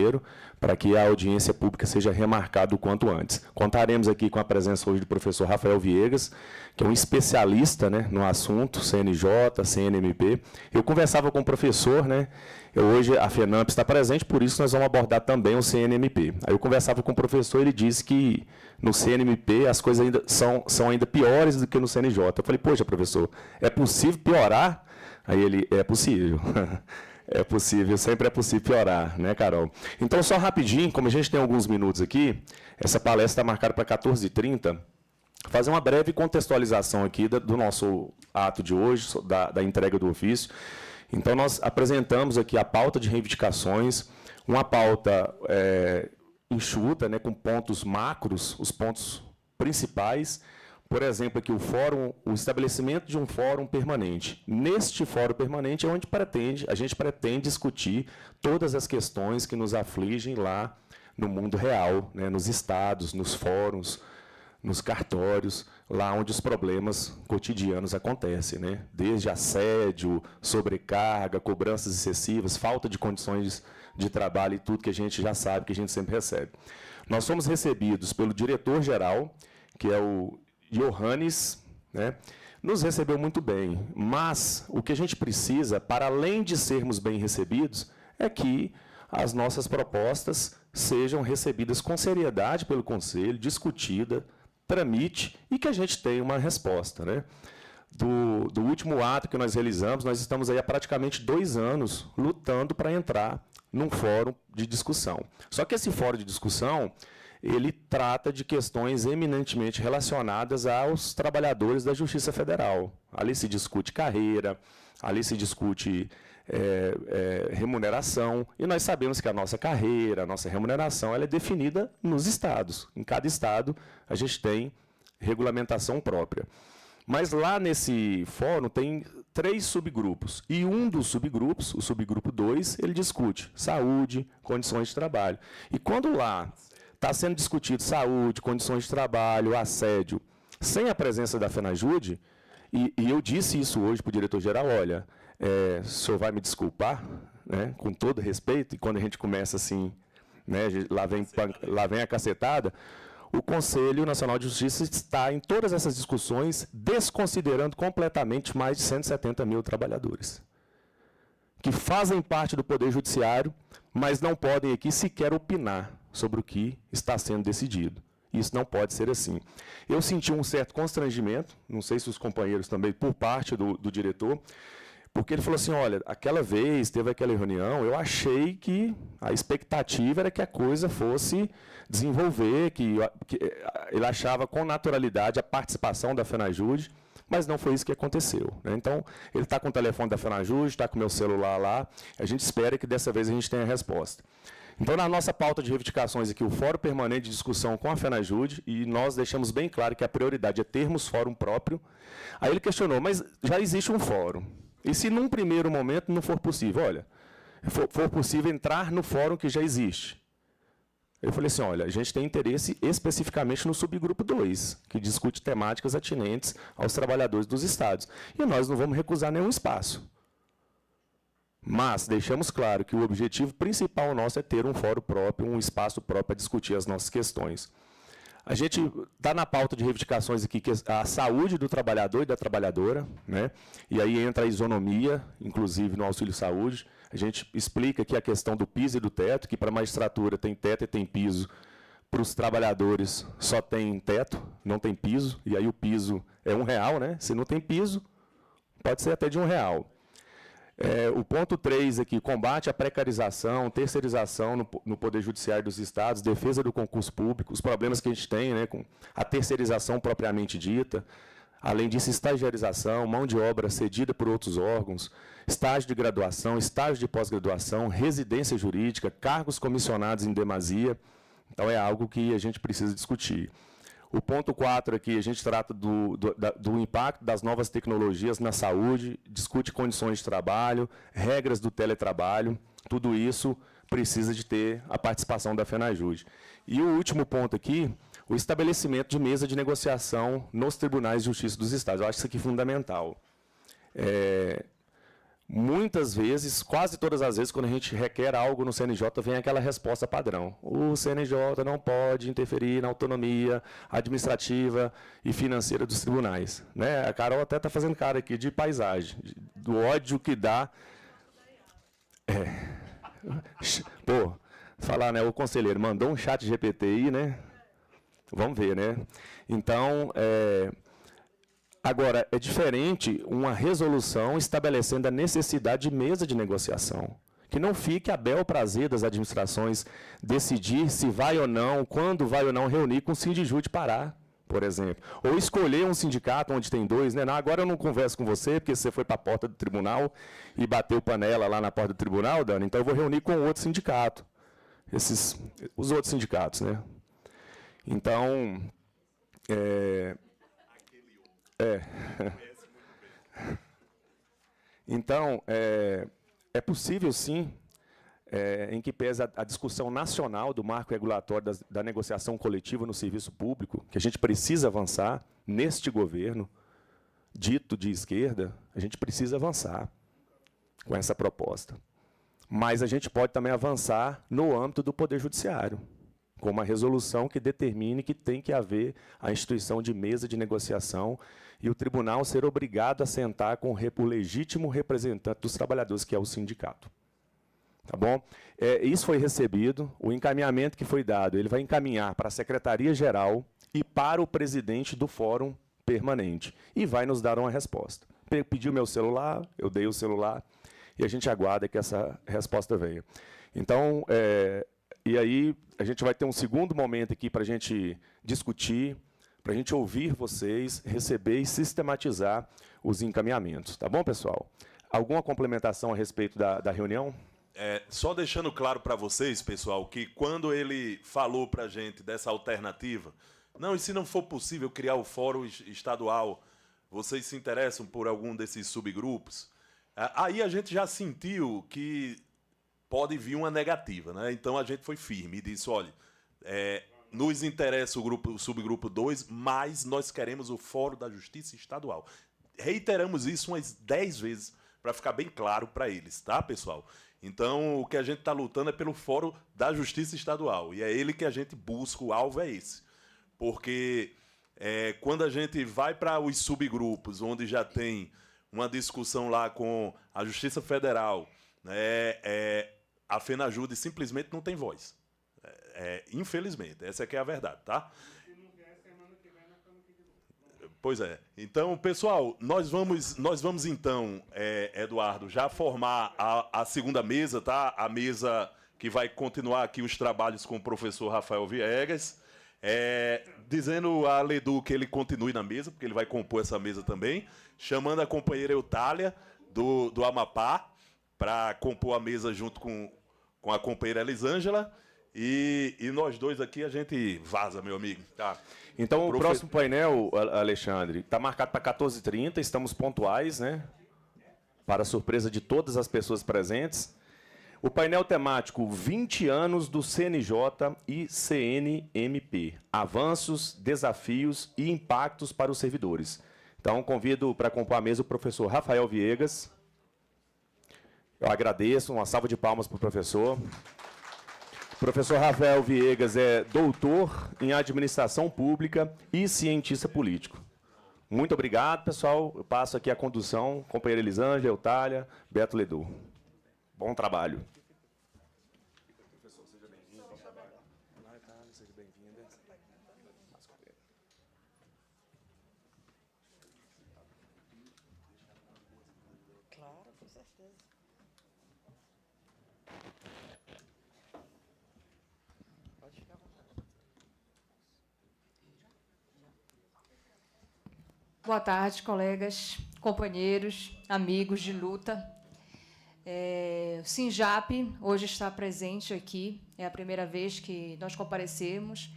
Janeiro, para que a audiência pública seja remarcada o quanto antes. Contaremos aqui com a presença hoje do professor Rafael Viegas, que é um especialista, né, no assunto, CNJ, CNMP. Eu conversava com o professor, né, hoje a FENAMP está presente, por isso nós vamos abordar também o CNMP. Aí eu conversava com o professor, ele disse que no CNMP as coisas ainda são ainda piores do que no CNJ. Eu falei, poxa, professor, é possível piorar? Aí ele, é possível. É possível, sempre é possível piorar, né, Carol? Então, só rapidinho, como a gente tem alguns minutos aqui, essa palestra está marcada para 14h30, fazer uma breve contextualização aqui do nosso ato de hoje, da entrega do ofício. Então, nós apresentamos aqui a pauta de reivindicações, uma pauta enxuta, né, com pontos macros, os pontos principais. Por exemplo, aqui o estabelecimento de um fórum permanente. Neste fórum permanente é onde a gente pretende discutir todas as questões que nos afligem lá no mundo real, né, nos estados, nos fóruns, nos cartórios, lá onde os problemas cotidianos acontecem, né? Desde assédio, sobrecarga, cobranças excessivas, falta de condições de trabalho e tudo que a gente já sabe, que a gente sempre recebe. Nós somos recebidos pelo diretor-geral, que é o Johannes, né, nos recebeu muito bem, mas o que a gente precisa, para além de sermos bem recebidos, é que as nossas propostas sejam recebidas com seriedade pelo Conselho, discutida, tramite e que a gente tenha uma resposta, né? Do último ato que nós realizamos, nós estamos aí há praticamente 2 anos lutando para entrar num fórum de discussão. Só que esse fórum de discussão ele trata de questões eminentemente relacionadas aos trabalhadores da Justiça Federal. Ali se discute carreira, ali se discute remuneração, e nós sabemos que a nossa carreira, a nossa remuneração, ela é definida nos estados. Em cada estado, a gente tem regulamentação própria. Mas lá nesse fórum tem 3 subgrupos, e um dos subgrupos, o subgrupo 2, ele discute saúde, condições de trabalho. E quando lá está sendo discutido saúde, condições de trabalho, assédio, sem a presença da FENAJUDE, e eu disse isso hoje para o diretor-geral, olha, o senhor vai me desculpar, né, com todo respeito, e quando a gente começa assim, né, lá vem a cacetada, o Conselho Nacional de Justiça está em todas essas discussões desconsiderando completamente mais de 170 mil trabalhadores, que fazem parte do Poder Judiciário, mas não podem aqui sequer opinar sobre o que está sendo decidido. Isso não pode ser assim. Eu senti um certo constrangimento, não sei se os companheiros também, por parte do diretor, porque ele falou assim, olha, aquela vez, teve aquela reunião, eu achei que a expectativa era que a coisa fosse desenvolver, que ele achava com naturalidade a participação da FENAJUDE, mas não foi isso que aconteceu, né? Então, ele está com o telefone da FENAJUDE, está com o meu celular lá, a gente espera que dessa vez a gente tenha a resposta. Então, na nossa pauta de reivindicações aqui, o Fórum Permanente de Discussão com a FENAJUDE, e nós deixamos bem claro que a prioridade é termos fórum próprio. Aí ele questionou, mas já existe um fórum. E se num primeiro momento não for possível, olha, for possível entrar no fórum que já existe? Eu falei assim, olha, a gente tem interesse especificamente no subgrupo 2, que discute temáticas atinentes aos trabalhadores dos estados. E nós não vamos recusar nenhum espaço. Mas deixamos claro que o objetivo principal nosso é ter um fórum próprio, um espaço próprio para discutir as nossas questões. A gente está na pauta de reivindicações aqui que a saúde do trabalhador e da trabalhadora, né? E aí entra a isonomia, inclusive no auxílio-saúde. A gente explica aqui a questão do piso e do teto, que para a magistratura tem teto e tem piso, para os trabalhadores só tem teto, não tem piso, e aí o piso é R$1, né? Se não tem piso, pode ser até de R$1. O ponto 3 aqui, combate à precarização, terceirização no Poder Judiciário dos Estados, defesa do concurso público, os problemas que a gente tem, né, com a terceirização propriamente dita, além disso, estagiarização, mão de obra cedida por outros órgãos, estágio de graduação, estágio de pós-graduação, residência jurídica, cargos comissionados em demasia. Então, é algo que a gente precisa discutir. O ponto 4 aqui, a gente trata do impacto das novas tecnologias na saúde, discute condições de trabalho, regras do teletrabalho, tudo isso precisa de ter a participação da FENAJUDE. E o último ponto aqui, o estabelecimento de mesa de negociação nos tribunais de justiça dos estados. Eu acho isso aqui fundamental. Muitas vezes, quase todas as vezes, quando a gente requer algo no CNJ, vem aquela resposta padrão. O CNJ não pode interferir na autonomia administrativa e financeira dos tribunais. Né? A Carol até está fazendo cara aqui de paisagem, do ódio que dá. Pô, falar, né? O conselheiro mandou um chat GPT aí, né? Vamos ver, né? Então, agora, é diferente uma resolução estabelecendo a necessidade de mesa de negociação. Que não fique a bel prazer das administrações decidir se vai ou não, quando vai ou não reunir com o Sindiju de Pará, por exemplo. Ou escolher um sindicato onde tem dois, né? Não, agora eu não converso com você, porque você foi para a porta do tribunal e bateu panela lá na porta do tribunal, Dani, então eu vou reunir com outro sindicato. Os outros sindicatos, né? Então, Então, é possível, sim, em que pesa a discussão nacional do marco regulatório da negociação coletiva no serviço público, que a gente precisa avançar neste governo, dito de esquerda, a gente precisa avançar com essa proposta. Mas a gente pode também avançar no âmbito do Poder Judiciário, com uma resolução que determine que tem que haver a instituição de mesa de negociação e o tribunal ser obrigado a sentar com o legítimo representante dos trabalhadores, que é o sindicato. Tá bom? Isso foi recebido, o encaminhamento que foi dado, ele vai encaminhar para a Secretaria-Geral e para o presidente do Fórum Permanente, e vai nos dar uma resposta. Pediu meu celular, eu dei o celular, e a gente aguarda que essa resposta venha. Então, e aí a gente vai ter um segundo momento aqui para a gente discutir, para a gente ouvir vocês, receber e sistematizar os encaminhamentos. Tá bom, pessoal? Alguma complementação a respeito da reunião? Só deixando claro para vocês, pessoal, que quando ele falou para a gente dessa alternativa, não, e se não for possível criar o fórum estadual, vocês se interessam por algum desses subgrupos? Aí a gente já sentiu que pode vir uma negativa, né? Então a gente foi firme e disse, olha, nos interessa o subgrupo 2, mas nós queremos o Fórum da Justiça Estadual. Reiteramos isso umas 10 vezes para ficar bem claro para eles, tá, pessoal? Então o que a gente está lutando é pelo Fórum da Justiça Estadual, e é ele que a gente busca, o alvo é esse. Porque quando a gente vai para os subgrupos, onde já tem uma discussão lá com a Justiça Federal, a FENAJUDE simplesmente não tem voz. Infelizmente, essa é que é a verdade, tá? Se não vier semana que vem, nós estamos aqui de novo. Pois é. Então, pessoal, nós vamos então, Eduardo, já formar a segunda mesa, tá? A mesa que vai continuar aqui os trabalhos com o professor Rafael Viegas. Dizendo a Ledu que ele continue na mesa, porque ele vai compor essa mesa também, chamando a companheira Eutália, do Amapá, para compor a mesa junto com a companheira Elisângela, e nós dois aqui a gente vaza, meu amigo. Tá. Então, o próximo painel, Alexandre, está marcado para 14h30, estamos pontuais, né? Para surpresa de todas as pessoas presentes. O painel temático 20 anos do CNJ e CNMP. Avanços, desafios e impactos para os servidores. Então, convido para compor a mesa o professor Rafael Viegas. Eu agradeço, uma salva de palmas para o professor. O professor Rafael Viegas é doutor em administração pública e cientista político. Muito obrigado, pessoal. Eu passo aqui a condução, companheira Elisângela, Eutália, Beto Ledu. Bom trabalho. Professor, seja bem-vindo. Bom trabalho. Seja bem-vinda. Claro, com certeza. Pode ficar à vontade. Boa tarde, colegas, companheiros, amigos de luta. O SINJAP hoje está presente aqui, é a primeira vez que nós comparecemos.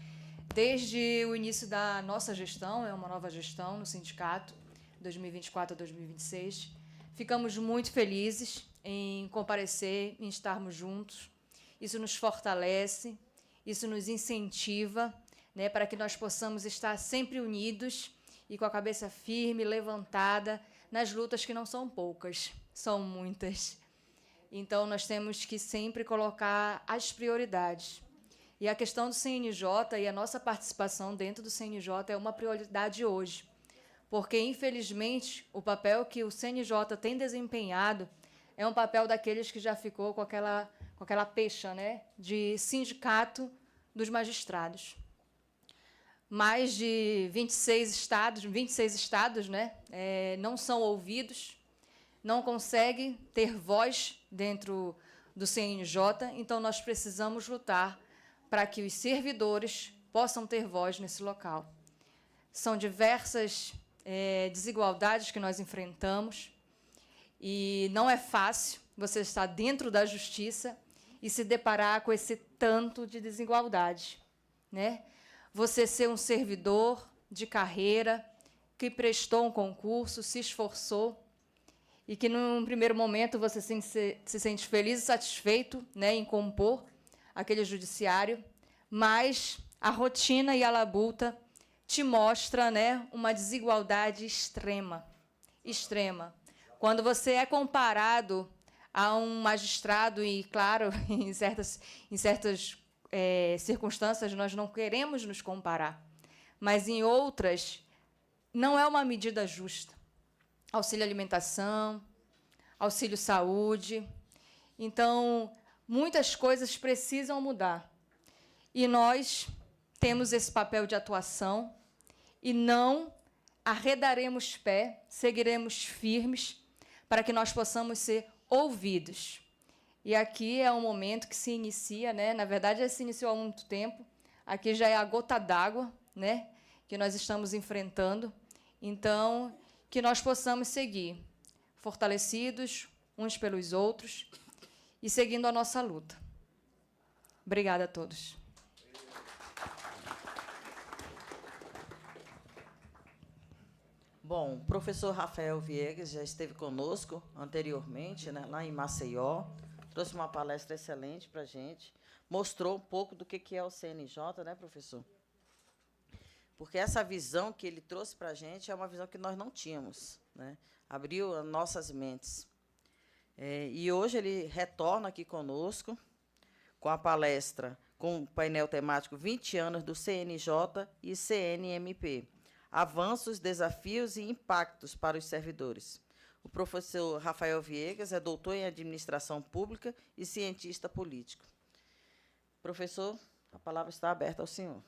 Desde o início da nossa gestão, é uma nova gestão no sindicato, 2024 a 2026. Ficamos muito felizes em comparecer, em estarmos juntos. Isso nos fortalece, isso nos incentiva, para que nós possamos estar sempre unidos e com a cabeça firme, levantada, nas lutas que não são poucas, são muitas. Então, nós temos que sempre colocar as prioridades. E a questão do CNJ e a nossa participação dentro do CNJ é uma prioridade hoje, porque, infelizmente, o papel que o CNJ tem desempenhado é um papel daqueles que já ficou com aquela pecha, né, de sindicato dos magistrados. Mais de 26 estados, né, não são ouvidos, não conseguem ter voz dentro do CNJ, então nós precisamos lutar para que os servidores possam ter voz nesse local. São diversas desigualdades que nós enfrentamos, e não é fácil você estar dentro da justiça e se deparar com esse tanto de desigualdade, né? Você ser um servidor de carreira que prestou um concurso, se esforçou, e que, num primeiro momento, você se sente feliz e satisfeito, né, em compor aquele judiciário, mas a rotina e a labuta te mostra, né, uma desigualdade extrema, extrema. Quando você é comparado a um magistrado, e, claro, em certas circunstâncias nós não queremos nos comparar, mas em outras não é uma medida justa. Auxílio alimentação, auxílio saúde. Então, muitas coisas precisam mudar. E nós temos esse papel de atuação e não arredaremos pé, seguiremos firmes para que nós possamos ser ouvidos. E aqui é um momento que se inicia, né? Na verdade, já se iniciou há muito tempo. Aqui já é a gota d'água, né, que nós estamos enfrentando. Então, que nós possamos seguir fortalecidos uns pelos outros e seguindo a nossa luta. Obrigada a todos. Bom, o professor Rafael Viegas já esteve conosco anteriormente, né, lá em Maceió, trouxe uma palestra excelente para a gente, mostrou um pouco do que é o CNJ, né, professor? Porque essa visão que ele trouxe para a gente é uma visão que nós não tínhamos, né? Abriu as nossas mentes. E hoje ele retorna aqui conosco com a palestra, com o painel temático 20 anos do CNJ e CNMP, avanços, desafios e impactos para os servidores. O professor Rafael Viegas é doutor em administração pública e cientista político. Professor, a palavra está aberta ao senhor.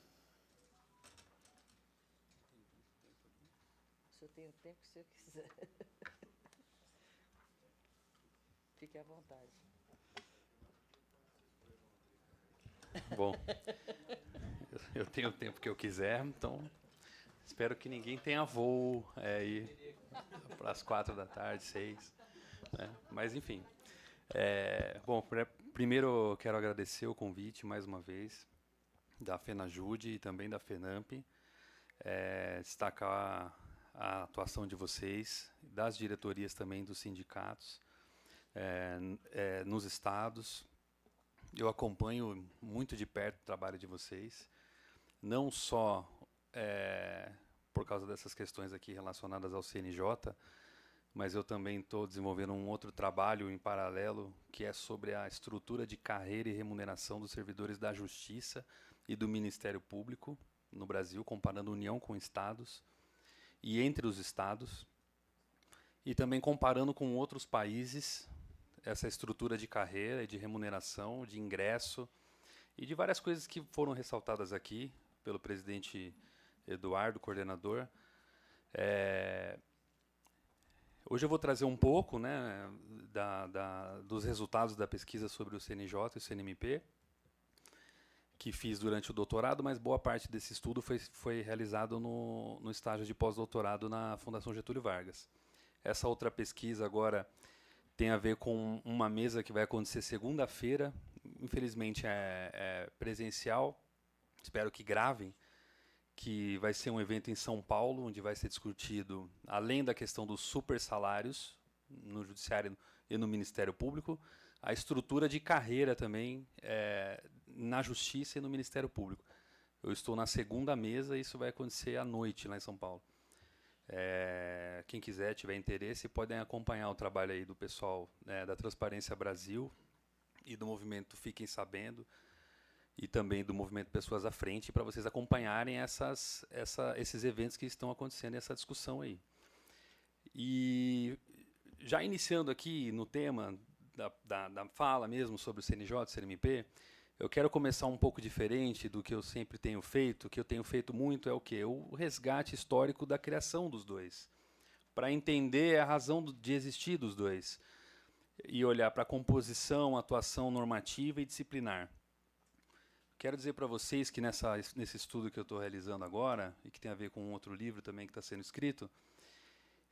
O senhor tem o tempo que o senhor quiser. Fique à vontade. Bom, eu tenho o tempo que eu quiser, então espero que ninguém tenha voo aí para as 4 da tarde, 6. Né? Mas, enfim. Bom, primeiro eu quero agradecer o convite mais uma vez da FENAJUDE e também da FENAMP, destacar a atuação de vocês, das diretorias também dos sindicatos, nos estados. Eu acompanho muito de perto o trabalho de vocês, não só por causa dessas questões aqui relacionadas ao CNJ, mas eu também estou desenvolvendo um outro trabalho em paralelo, que é sobre a estrutura de carreira e remuneração dos servidores da Justiça e do Ministério Público no Brasil, comparando União com estados e entre os estados, e também comparando com outros países essa estrutura de carreira e de remuneração, de ingresso e de várias coisas que foram ressaltadas aqui pelo presidente Eduardo, coordenador. Hoje eu vou trazer um pouco, né, dos resultados da pesquisa sobre o CNJ e o CNMP, que fiz durante o doutorado, mas boa parte desse estudo foi realizado no estágio de pós-doutorado na Fundação Getúlio Vargas. Essa outra pesquisa agora tem a ver com uma mesa que vai acontecer segunda-feira, infelizmente é presencial, espero que gravem, que vai ser um evento em São Paulo, onde vai ser discutido, além da questão dos super salários no Judiciário e no Ministério Público, a estrutura de carreira também na Justiça e no Ministério Público. Eu estou na segunda mesa e isso vai acontecer à noite lá em São Paulo. Quem quiser, tiver interesse, podem acompanhar o trabalho aí do pessoal, né, da Transparência Brasil e do movimento Fiquem Sabendo, e também do movimento Pessoas à Frente, para vocês acompanharem esses eventos que estão acontecendo, essa discussão aí. E já iniciando aqui no tema da fala mesmo sobre o CNJ, CNMP, eu quero começar um pouco diferente do que eu sempre tenho feito. O que eu tenho feito muito é o quê? O resgate histórico da criação dos dois, para entender a razão de existir dos dois, e olhar para a composição, atuação normativa e disciplinar. Quero dizer para vocês que nesse estudo que eu estou realizando agora, e que tem a ver com um outro livro também que está sendo escrito,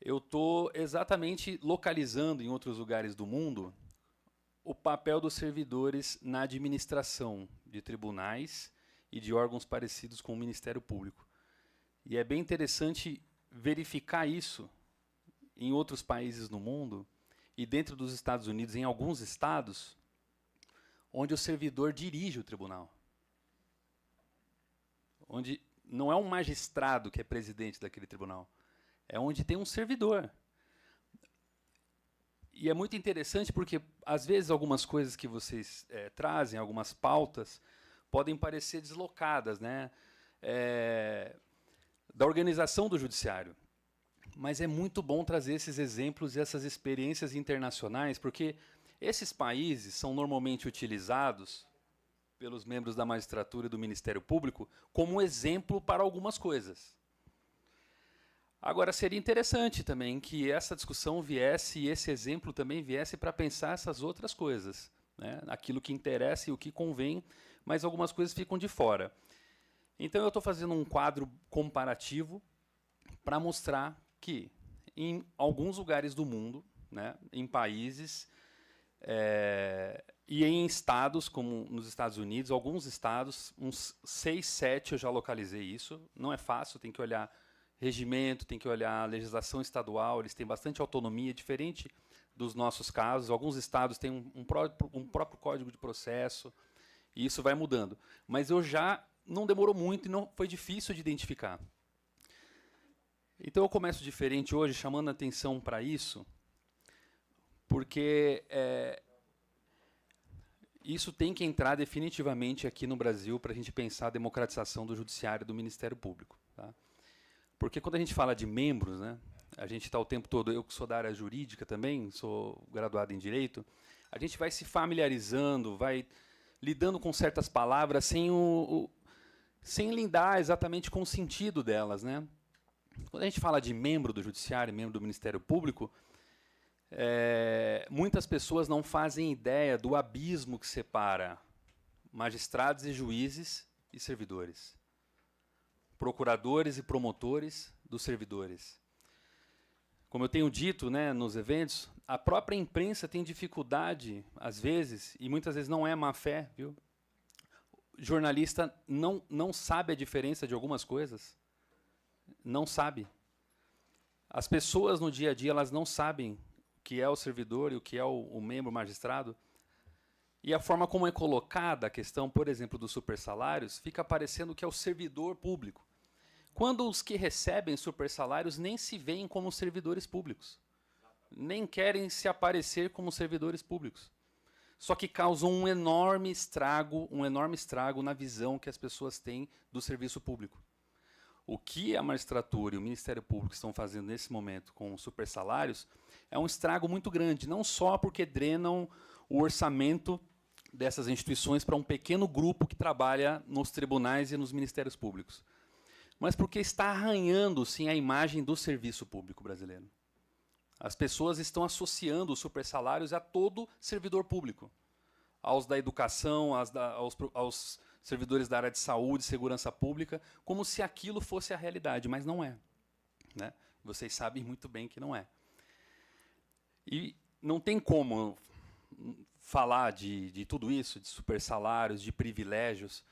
eu estou exatamente localizando em outros lugares do mundo o papel dos servidores na administração de tribunais e de órgãos parecidos com o Ministério Público. E é bem interessante verificar isso em outros países no mundo e dentro dos Estados Unidos, em alguns estados, onde o servidor dirige o tribunal. Onde não é um magistrado que é presidente daquele tribunal, é onde tem um servidor. E é muito interessante porque, às vezes, algumas coisas que vocês trazem, algumas pautas, podem parecer deslocadas, né, da organização do judiciário. Mas é muito bom trazer esses exemplos e essas experiências internacionais, porque esses países são normalmente utilizados pelos membros da magistratura e do Ministério Público como exemplo para algumas coisas. Agora, seria interessante também que essa discussão viesse, e esse exemplo também viesse para pensar essas outras coisas, né? Aquilo que interessa e o que convém, mas algumas coisas ficam de fora. Então, eu estou fazendo um quadro comparativo para mostrar que, em alguns lugares do mundo, né, em países e em estados, como nos Estados Unidos, alguns estados, uns 6, 7 eu já localizei isso. Não é fácil, tem que olhar regimento, tem que olhar legislação estadual, eles têm bastante autonomia, diferente dos nossos casos. Alguns estados têm um próprio código de processo, e isso vai mudando. Mas não demorou muito e não foi difícil de identificar. Então eu começo diferente hoje, chamando a atenção para isso, porque isso tem que entrar definitivamente aqui no Brasil para a gente pensar a democratização do judiciário e do Ministério Público. Tá? Porque quando a gente fala de membros, né, a gente está o tempo todo, eu que sou da área jurídica também, sou graduado em Direito, a gente vai se familiarizando, vai lidando com certas palavras sem lidar exatamente com o sentido delas, né? Quando a gente fala de membro do Judiciário, membro do Ministério Público, muitas pessoas não fazem ideia do abismo que separa magistrados e juízes e servidores, procuradores e promotores dos servidores. Como eu tenho dito, né, nos eventos, a própria imprensa tem dificuldade, às vezes, e muitas vezes não é má fé, viu? O jornalista não sabe a diferença de algumas coisas. Não sabe. As pessoas no dia a dia, elas não sabem o que é o servidor e o que é o membro magistrado. E a forma como é colocada a questão, por exemplo, dos supersalários, fica parecendo que é o servidor público. Quando os que recebem supersalários nem se veem como servidores públicos. Nem querem se aparecer como servidores públicos. Só que causam um enorme estrago na visão que as pessoas têm do serviço público. O que a magistratura e o Ministério Público estão fazendo nesse momento com os supersalários é um estrago muito grande, não só porque drenam o orçamento dessas instituições para um pequeno grupo que trabalha nos tribunais e nos ministérios públicos, mas porque está arranhando, sim, a imagem do serviço público brasileiro. As pessoas estão associando os supersalários a todo servidor público, aos da educação, aos servidores da área de saúde, segurança pública, como se aquilo fosse a realidade, mas não é. Né? Vocês sabem muito bem que não é. E não tem como falar de tudo isso, de supersalários, de privilégios,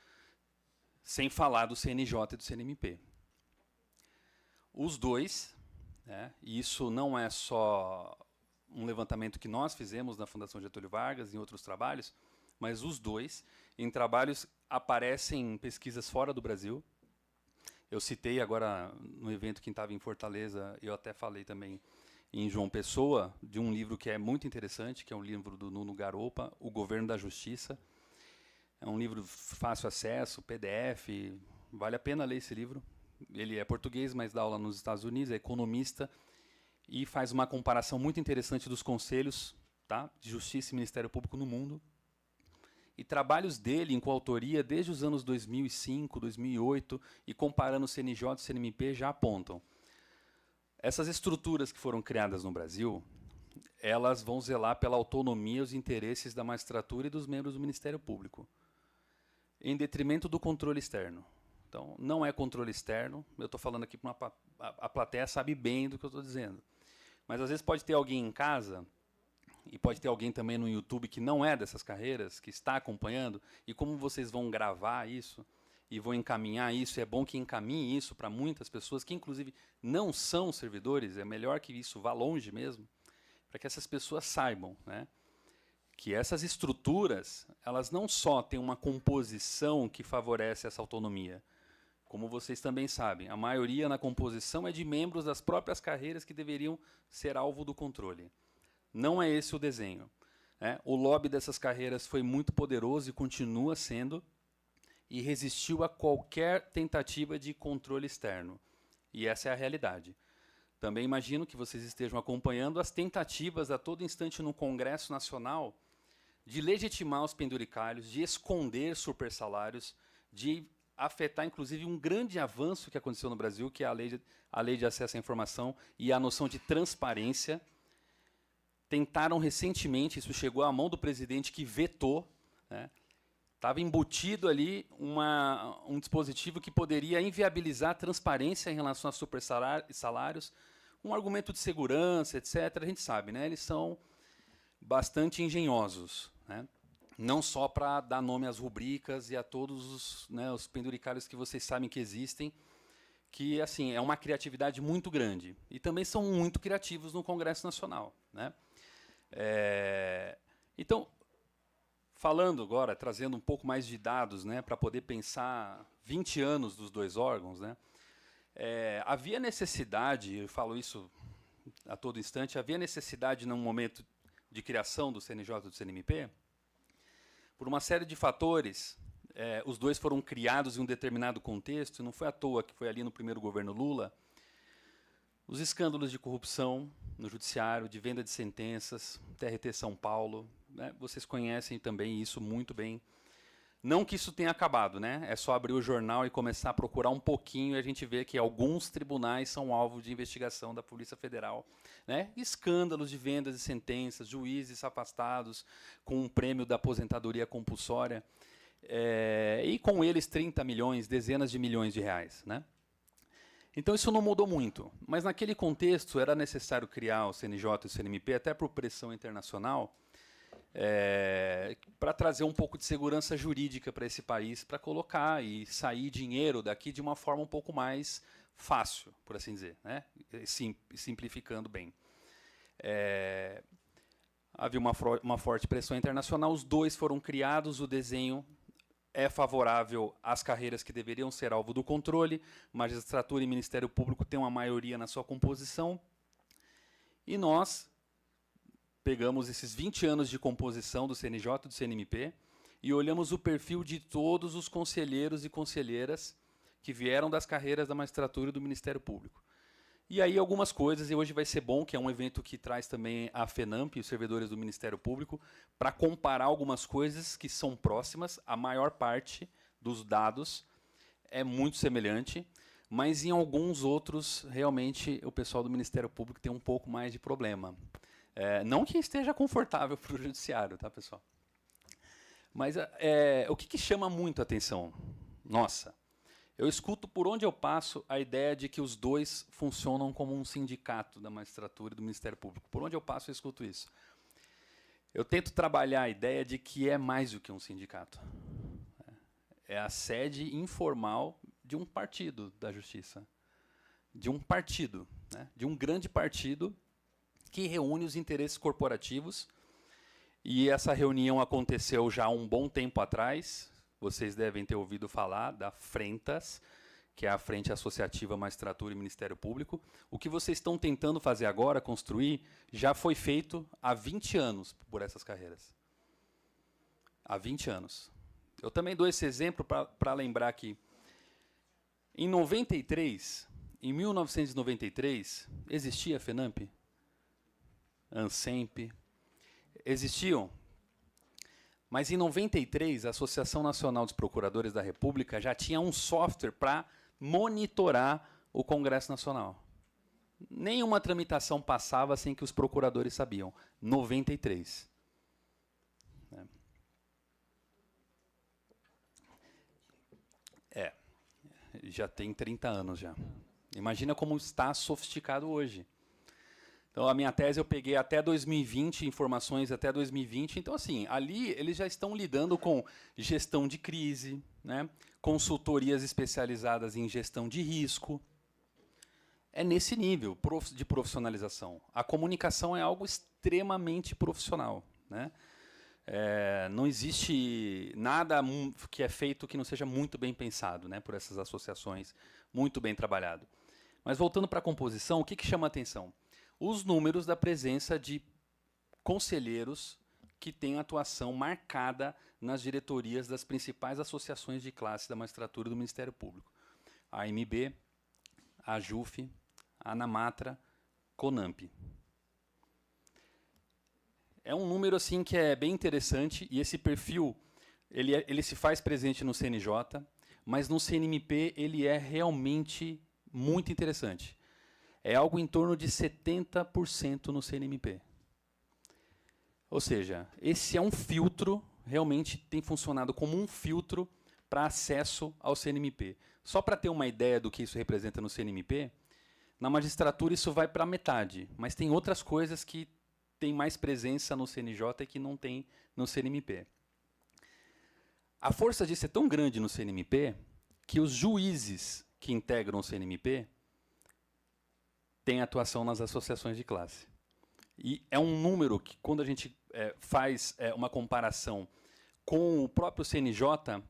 sem falar do CNJ e do CNMP. Os dois, né, e isso não é só um levantamento que nós fizemos na Fundação Getúlio Vargas, em outros trabalhos, mas os dois, em trabalhos, aparecem em pesquisas fora do Brasil, Eu citei agora no evento que estava em Fortaleza, eu até falei também em João Pessoa, de um livro que é muito interessante, que é um livro do Nuno Garopa, O Governo da Justiça. É um livro fácil acesso, PDF, vale a pena ler esse livro. Ele é português, mas dá aula nos Estados Unidos, é economista, e faz uma comparação muito interessante dos conselhos, tá, de Justiça e Ministério Público no mundo. E trabalhos dele em coautoria desde os anos 2005, 2008, e comparando o CNJ e o CNMP, já apontam. Essas estruturas que foram criadas no Brasil, elas vão zelar pela autonomia e os interesses da magistratura e dos membros do Ministério Público, em detrimento do controle externo. Então, não é controle externo, eu estou falando aqui para a plateia sabe bem do que eu estou dizendo. Mas, às vezes, pode ter alguém em casa, e pode ter alguém também no YouTube que não é dessas carreiras, que está acompanhando, e como vocês vão gravar isso, e vão encaminhar isso, é bom que encaminhe isso para muitas pessoas que, inclusive, não são servidores, é melhor que isso vá longe mesmo, para que essas pessoas saibam, né, que essas estruturas, elas não só têm uma composição que favorece essa autonomia, como vocês também sabem, a maioria na composição é de membros das próprias carreiras que deveriam ser alvo do controle. Não é esse o desenho, né? O lobby dessas carreiras foi muito poderoso e continua sendo, e resistiu a qualquer tentativa de controle externo. E essa é a realidade. Também imagino que vocês estejam acompanhando as tentativas a todo instante no Congresso Nacional de legitimar os penduricalhos, de esconder supersalários, de afetar, inclusive, um grande avanço que aconteceu no Brasil, que é a lei de acesso à informação e a noção de transparência. Tentaram recentemente, isso chegou à mão do presidente que vetou, né? Estava embutido ali um dispositivo que poderia inviabilizar a transparência em relação a supersalários, um argumento de segurança, etc. A gente sabe, né? Eles são bastante engenhosos, né? Não só para dar nome às rubricas e a todos os, né, os penduricários que vocês sabem que existem, que assim é uma criatividade muito grande. E também são muito criativos no Congresso Nacional, né? Então, falando agora, trazendo um pouco mais de dados, né, para poder pensar 20 anos dos dois órgãos, né, havia necessidade, eu falo isso a todo instante, havia necessidade, num momento de criação do CNJ e do CNMP, por uma série de fatores. Os dois foram criados em um determinado contexto, e não foi à toa que foi ali no primeiro governo Lula, os escândalos de corrupção no judiciário, de venda de sentenças, TRT São Paulo, né? Vocês conhecem também isso muito bem. Não que isso tenha acabado, né? É só abrir o jornal e começar a procurar um pouquinho e a gente vê que alguns tribunais são alvo de investigação da Polícia Federal, né? Escândalos de vendas de sentenças, juízes afastados com um prêmio da aposentadoria compulsória, e com eles 30 milhões, dezenas de milhões de reais, né? Então, isso não mudou muito. Mas, naquele contexto, era necessário criar o CNJ e o CNMP, até por pressão internacional, para trazer um pouco de segurança jurídica para esse país, para colocar e sair dinheiro daqui de uma forma um pouco mais fácil, por assim dizer, né? Simplificando bem. Havia uma forte pressão internacional, os dois foram criados, o desenho é favorável às carreiras que deveriam ser alvo do controle, magistratura e Ministério Público têm uma maioria na sua composição, e nós pegamos esses 20 anos de composição do CNJ e do CNMP e olhamos o perfil de todos os conselheiros e conselheiras que vieram das carreiras da magistratura e do Ministério Público. E aí algumas coisas, e hoje vai ser bom, que é um evento que traz também a FENAMP e os servidores do Ministério Público, para comparar algumas coisas que são próximas. A maior parte dos dados é muito semelhante, mas em alguns outros, realmente, o pessoal do Ministério Público tem um pouco mais de problema. Não que esteja confortável para o judiciário, tá, pessoal? Mas o que chama muito a atenção? Nossa, eu escuto por onde eu passo a ideia de que os dois funcionam como um sindicato da magistratura e do Ministério Público. Por onde eu passo, eu escuto isso. Eu tento trabalhar a ideia de que é mais do que um sindicato. É a sede informal de um partido da justiça. De um partido, né? De um grande partido que reúne os interesses corporativos. E essa reunião aconteceu já há um bom tempo atrás. Vocês devem ter ouvido falar da Frentas, que é a Frente Associativa Magistratura e Ministério Público. O que vocês estão tentando fazer agora, construir, já foi feito há 20 anos por essas carreiras. Há 20 anos. Eu também dou esse exemplo para lembrar que, em 1993, existia a FENAMP, ANSEMP, existiam. Mas, em 93, a Associação Nacional dos Procuradores da República já tinha um software para monitorar o Congresso Nacional. Nenhuma tramitação passava sem que os procuradores sabiam. 93. Já tem 30 anos já. Imagina como está sofisticado hoje. Então, a minha tese eu peguei até 2020, informações até 2020. Então, assim, ali eles já estão lidando com gestão de crise, né? Consultorias especializadas em gestão de risco. É nesse nível de profissionalização. A comunicação é algo extremamente profissional, né? Não existe nada que é feito que não seja muito bem pensado, né, por essas associações, muito bem trabalhado. Mas, voltando para a composição, o que chama a atenção? Os números da presença de conselheiros que têm atuação marcada nas diretorias das principais associações de classe da magistratura e do Ministério Público. A AMB, a JUF, a ANAMATRA, CONAMP. É um número assim que é bem interessante, e esse perfil ele se faz presente no CNJ, mas no CNMP ele é realmente muito interessante. É algo em torno de 70% no CNMP. Ou seja, esse é um filtro, realmente tem funcionado como um filtro para acesso ao CNMP. Só para ter uma ideia do que isso representa no CNMP, na magistratura isso vai para metade, mas tem outras coisas que tem mais presença no CNJ e que não tem no CNMP. A força disso é tão grande no CNMP que os juízes que integram o CNMP têm atuação nas associações de classe. E é um número que, quando a gente faz uma comparação com o próprio CNJ,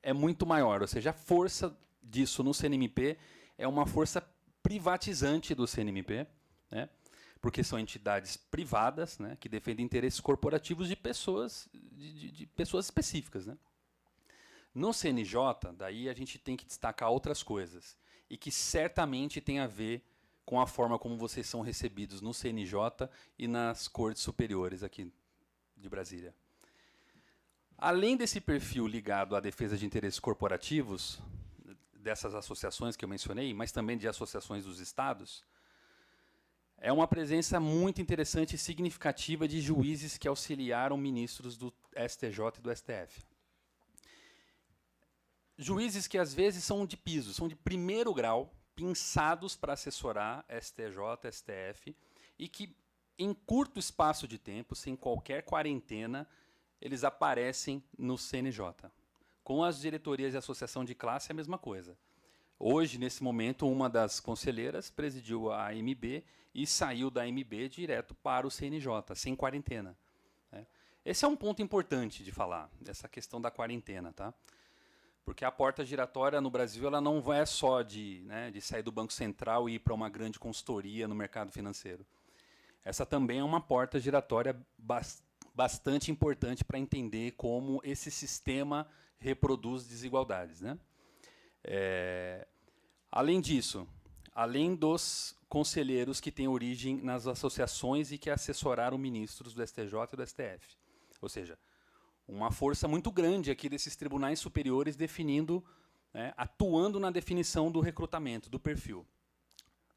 é muito maior. Ou seja, a força disso no CNMP é uma força privatizante do CNMP, né? Porque são entidades privadas, né, que defendem interesses corporativos de pessoas, de pessoas específicas, né? No CNJ, daí a gente tem que destacar outras coisas, e que certamente tem a ver com a forma como vocês são recebidos no CNJ e nas cortes superiores aqui de Brasília. Além desse perfil ligado à defesa de interesses corporativos, dessas associações que eu mencionei, mas também de associações dos estados, é uma presença muito interessante e significativa de juízes que auxiliaram ministros do STJ e do STF. Juízes que, às vezes, são de piso, são de primeiro grau, pinçados para assessorar STJ, STF, e que, em curto espaço de tempo, sem qualquer quarentena, eles aparecem no CNJ. Com as diretorias de associação de classe, é a mesma coisa. Hoje, nesse momento, uma das conselheiras presidiu a AMB e saiu da AMB direto para o CNJ, sem quarentena, né? Esse é um ponto importante de falar, essa questão da quarentena, tá? Porque a porta giratória no Brasil ela não é só de sair do Banco Central e ir para uma grande consultoria no mercado financeiro. Essa também é uma porta giratória bastante importante para entender como esse sistema reproduz desigualdades, né? Além disso, além dos conselheiros que têm origem nas associações e que assessoraram ministros do STJ e do STF. Ou seja, uma força muito grande aqui desses tribunais superiores definindo, né, atuando na definição do recrutamento, do perfil.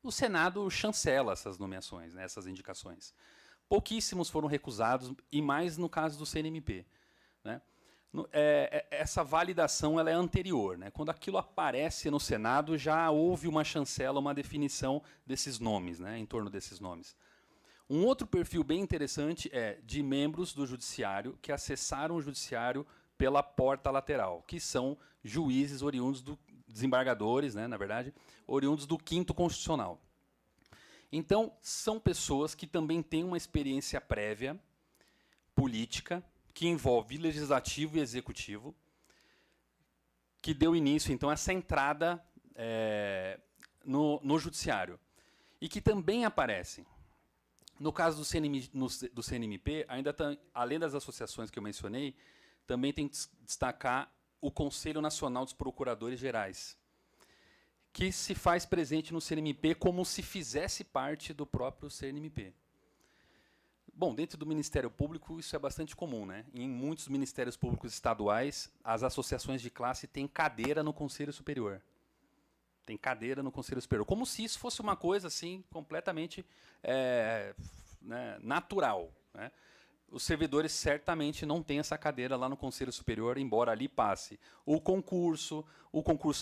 O Senado chancela essas nomeações, né, essas indicações. Pouquíssimos foram recusados, e mais no caso do CNMP, né? Essa validação ela é anterior, né? Quando aquilo aparece no Senado, já houve uma chancela, uma definição desses nomes, né, em torno desses nomes. Um outro perfil bem interessante é de membros do Judiciário que acessaram o Judiciário pela porta lateral, que são juízes oriundos desembargadores, né, na verdade, oriundos do 5º Constitucional. Então, são pessoas que também têm uma experiência prévia, política, que envolve legislativo e executivo, que deu início, então, a essa entrada no judiciário. E que também aparecem. No caso do CNMP, ainda além das associações que eu mencionei, também tem que destacar o Conselho Nacional dos Procuradores Gerais, que se faz presente no CNMP como se fizesse parte do próprio CNMP. Bom, dentro do Ministério Público isso é bastante comum, né? Em muitos ministérios públicos estaduais, as associações de classe têm cadeira no Conselho Superior. Tem cadeira no Conselho Superior. Como se isso fosse uma coisa assim completamente né, natural. Né? Os servidores certamente não têm essa cadeira lá no Conselho Superior, embora ali passe o concurso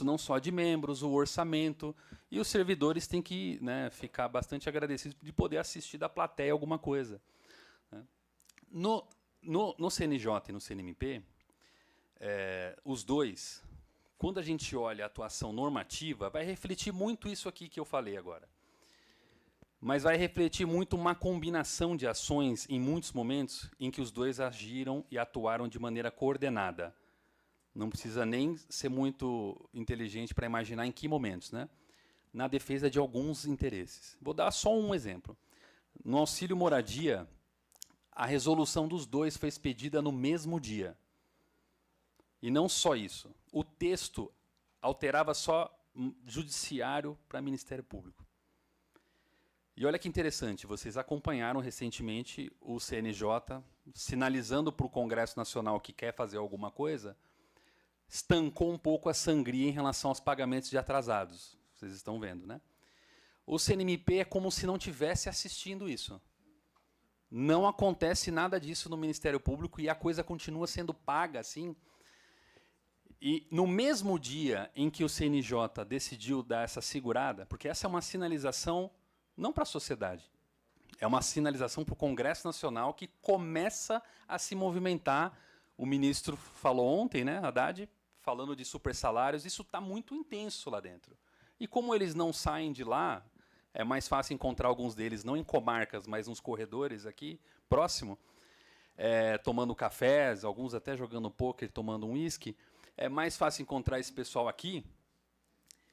não só de membros, o orçamento, e os servidores têm que, né, ficar bastante agradecidos de poder assistir da plateia alguma coisa. Né? No CNJ e no CNMP, os dois, quando a gente olha a atuação normativa, vai refletir muito isso aqui que eu falei agora. Mas vai refletir muito uma combinação de ações, em muitos momentos, em que os dois agiram e atuaram de maneira coordenada. Não precisa nem ser muito inteligente para imaginar em que momentos, né? Na defesa de alguns interesses. Vou dar só um exemplo. No auxílio moradia, a resolução dos dois foi expedida no mesmo dia. E não só isso. O texto alterava só judiciário para Ministério Público. E olha que interessante, vocês acompanharam recentemente o CNJ sinalizando para o Congresso Nacional que quer fazer alguma coisa, estancou um pouco a sangria em relação aos pagamentos de atrasados. Vocês estão vendo, né? O CNMP é como se não tivesse assistindo isso. Não acontece nada disso no Ministério Público e a coisa continua sendo paga assim. E no mesmo dia em que o CNJ decidiu dar essa segurada, porque essa é uma sinalização não para a sociedade, é uma sinalização para o Congresso Nacional que começa a se movimentar. O ministro falou ontem, né, Haddad, falando de super salários, isso está muito intenso lá dentro. E como eles não saem de lá, é mais fácil encontrar alguns deles, não em comarcas, mas nos corredores aqui, próximo, tomando cafés, alguns até jogando pôquer, tomando um uísque. É mais fácil encontrar esse pessoal aqui.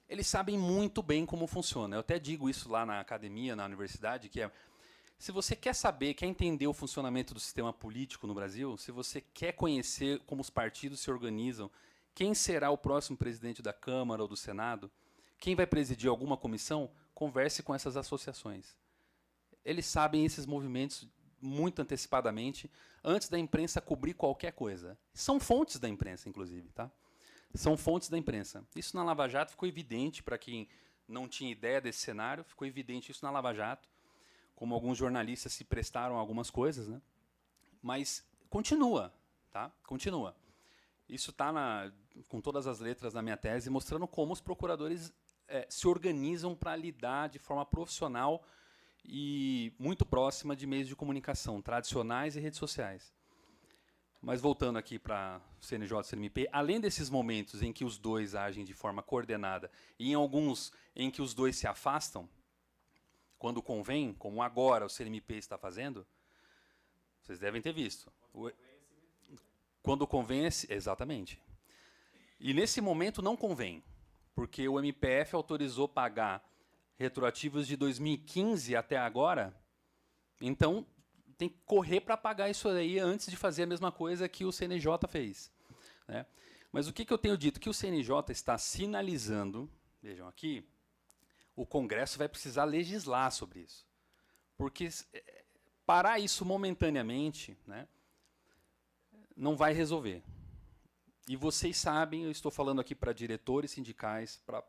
Eles sabem muito bem como funciona. Eu até digo isso lá na academia, na universidade, que se você quer saber, quer entender o funcionamento do sistema político no Brasil, se você quer conhecer como os partidos se organizam, quem será o próximo presidente da Câmara ou do Senado, quem vai presidir alguma comissão, converse com essas associações. Eles sabem esses movimentos muito antecipadamente, antes da imprensa cobrir qualquer coisa. São fontes da imprensa, inclusive, tá? São fontes da imprensa. Isso na Lava Jato ficou evidente para quem não tinha ideia desse cenário, ficou evidente isso na Lava Jato, como alguns jornalistas se prestaram a algumas coisas, né? Mas continua, tá? Continua. Isso está com todas as letras na minha tese, mostrando como os procuradores se organizam para lidar de forma profissional e muito próxima de meios de comunicação tradicionais e redes sociais. Mas voltando aqui para o CNJ e CNMP, além desses momentos em que os dois agem de forma coordenada e em alguns em que os dois se afastam, quando convém, como agora o CNMP está fazendo, vocês devem ter visto. Quando convém, exatamente. E nesse momento não convém, porque o MPF autorizou pagar retroativos de 2015 até agora, então tem que correr para pagar isso aí antes de fazer a mesma coisa que o CNJ fez. Né? Mas o que eu tenho dito? Que o CNJ está sinalizando, vejam aqui, o Congresso vai precisar legislar sobre isso. Porque parar isso momentaneamente, né, não vai resolver. E vocês sabem, eu estou falando aqui para diretores sindicais, para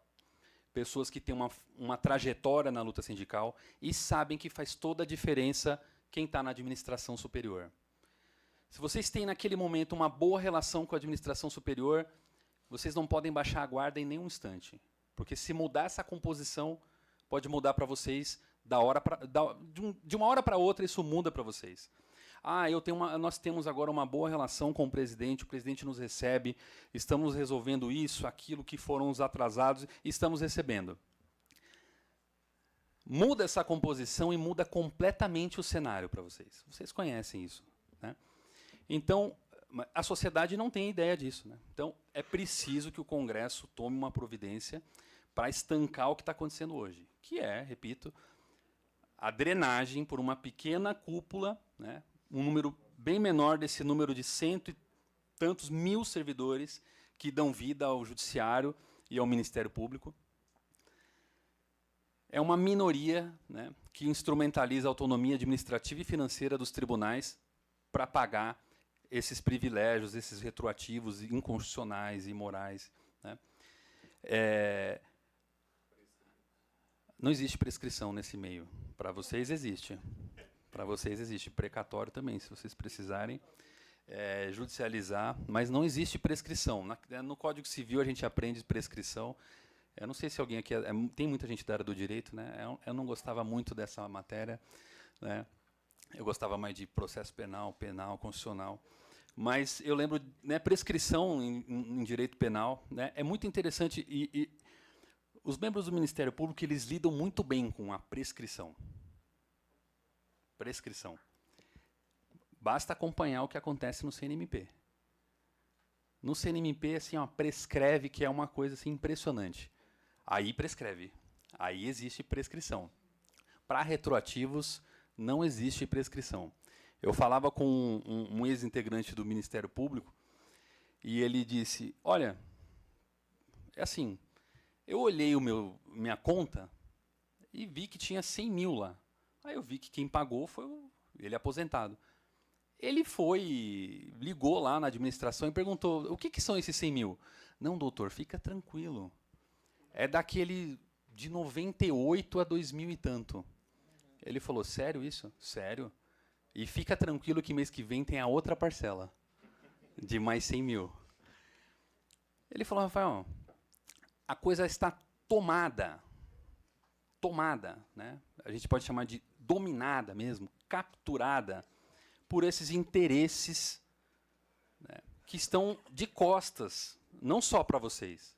pessoas que têm uma trajetória na luta sindical e sabem que faz toda a diferença quem está na administração superior. Se vocês têm naquele momento uma boa relação com a administração superior, vocês não podem baixar a guarda em nenhum instante. Porque se mudar essa composição, pode mudar para vocês de uma hora para outra, isso muda para vocês. Nós temos agora uma boa relação com o presidente nos recebe, estamos resolvendo isso, aquilo que foram os atrasados, estamos recebendo. Muda essa composição e muda completamente o cenário para vocês. Vocês conhecem isso. Né? Então, a sociedade não tem ideia disso, né? Então, é preciso que o Congresso tome uma providência para estancar o que está acontecendo hoje, que é, repito, a drenagem por uma pequena cúpula, né, um número bem menor desse número de cento e tantos mil servidores que dão vida ao Judiciário e ao Ministério Público. É uma minoria, né, que instrumentaliza a autonomia administrativa e financeira dos tribunais para pagar esses privilégios, esses retroativos inconstitucionais e imorais, né. Não existe prescrição nesse meio. Para vocês existe. Para vocês existe. Precatório também, se vocês precisarem judicializar, mas não existe prescrição. No Código Civil a gente aprende prescrição. Eu não sei se alguém aqui... tem muita gente da área do direito, né? Eu não gostava muito dessa matéria, né? Eu gostava mais de processo penal, constitucional. Mas eu lembro, né, prescrição em direito penal, né, é muito interessante e os membros do Ministério Público, eles lidam muito bem com a prescrição. Prescrição. Basta acompanhar o que acontece no CNMP. No CNMP, assim, ó, prescreve, que é uma coisa assim, impressionante. Aí prescreve. Aí existe prescrição. Para retroativos, não existe prescrição. Eu falava com um ex-integrante do Ministério Público e ele disse, olha, é assim... Eu olhei minha conta e vi que tinha 100 mil lá. Aí eu vi que quem pagou foi ele aposentado. Ele ligou lá na administração e perguntou, o que são esses 100 mil? Não, doutor, fica tranquilo. É daquele de 98 a 2000 e tanto. Ele falou, sério isso? Sério. E fica tranquilo que mês que vem tem a outra parcela de mais 100 mil. Ele falou, Rafael... A coisa está tomada, né? A gente pode chamar de dominada mesmo, capturada por esses interesses, né, que estão de costas, não só para vocês.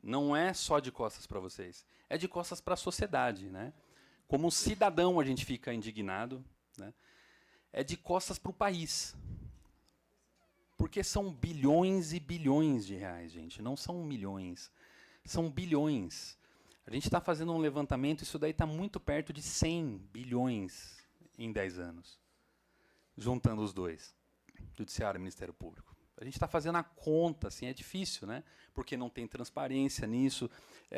Não é só de costas para vocês, é de costas para a sociedade, né? Como um cidadão a gente fica indignado, né? É de costas para o país. Porque são bilhões e bilhões de reais, gente. Não são milhões. São bilhões. A gente está fazendo um levantamento, isso daí está muito perto de 100 bilhões em 10 anos. Juntando os dois. Judiciário e Ministério Público. A gente está fazendo a conta, assim, é difícil, né? Porque não tem transparência nisso,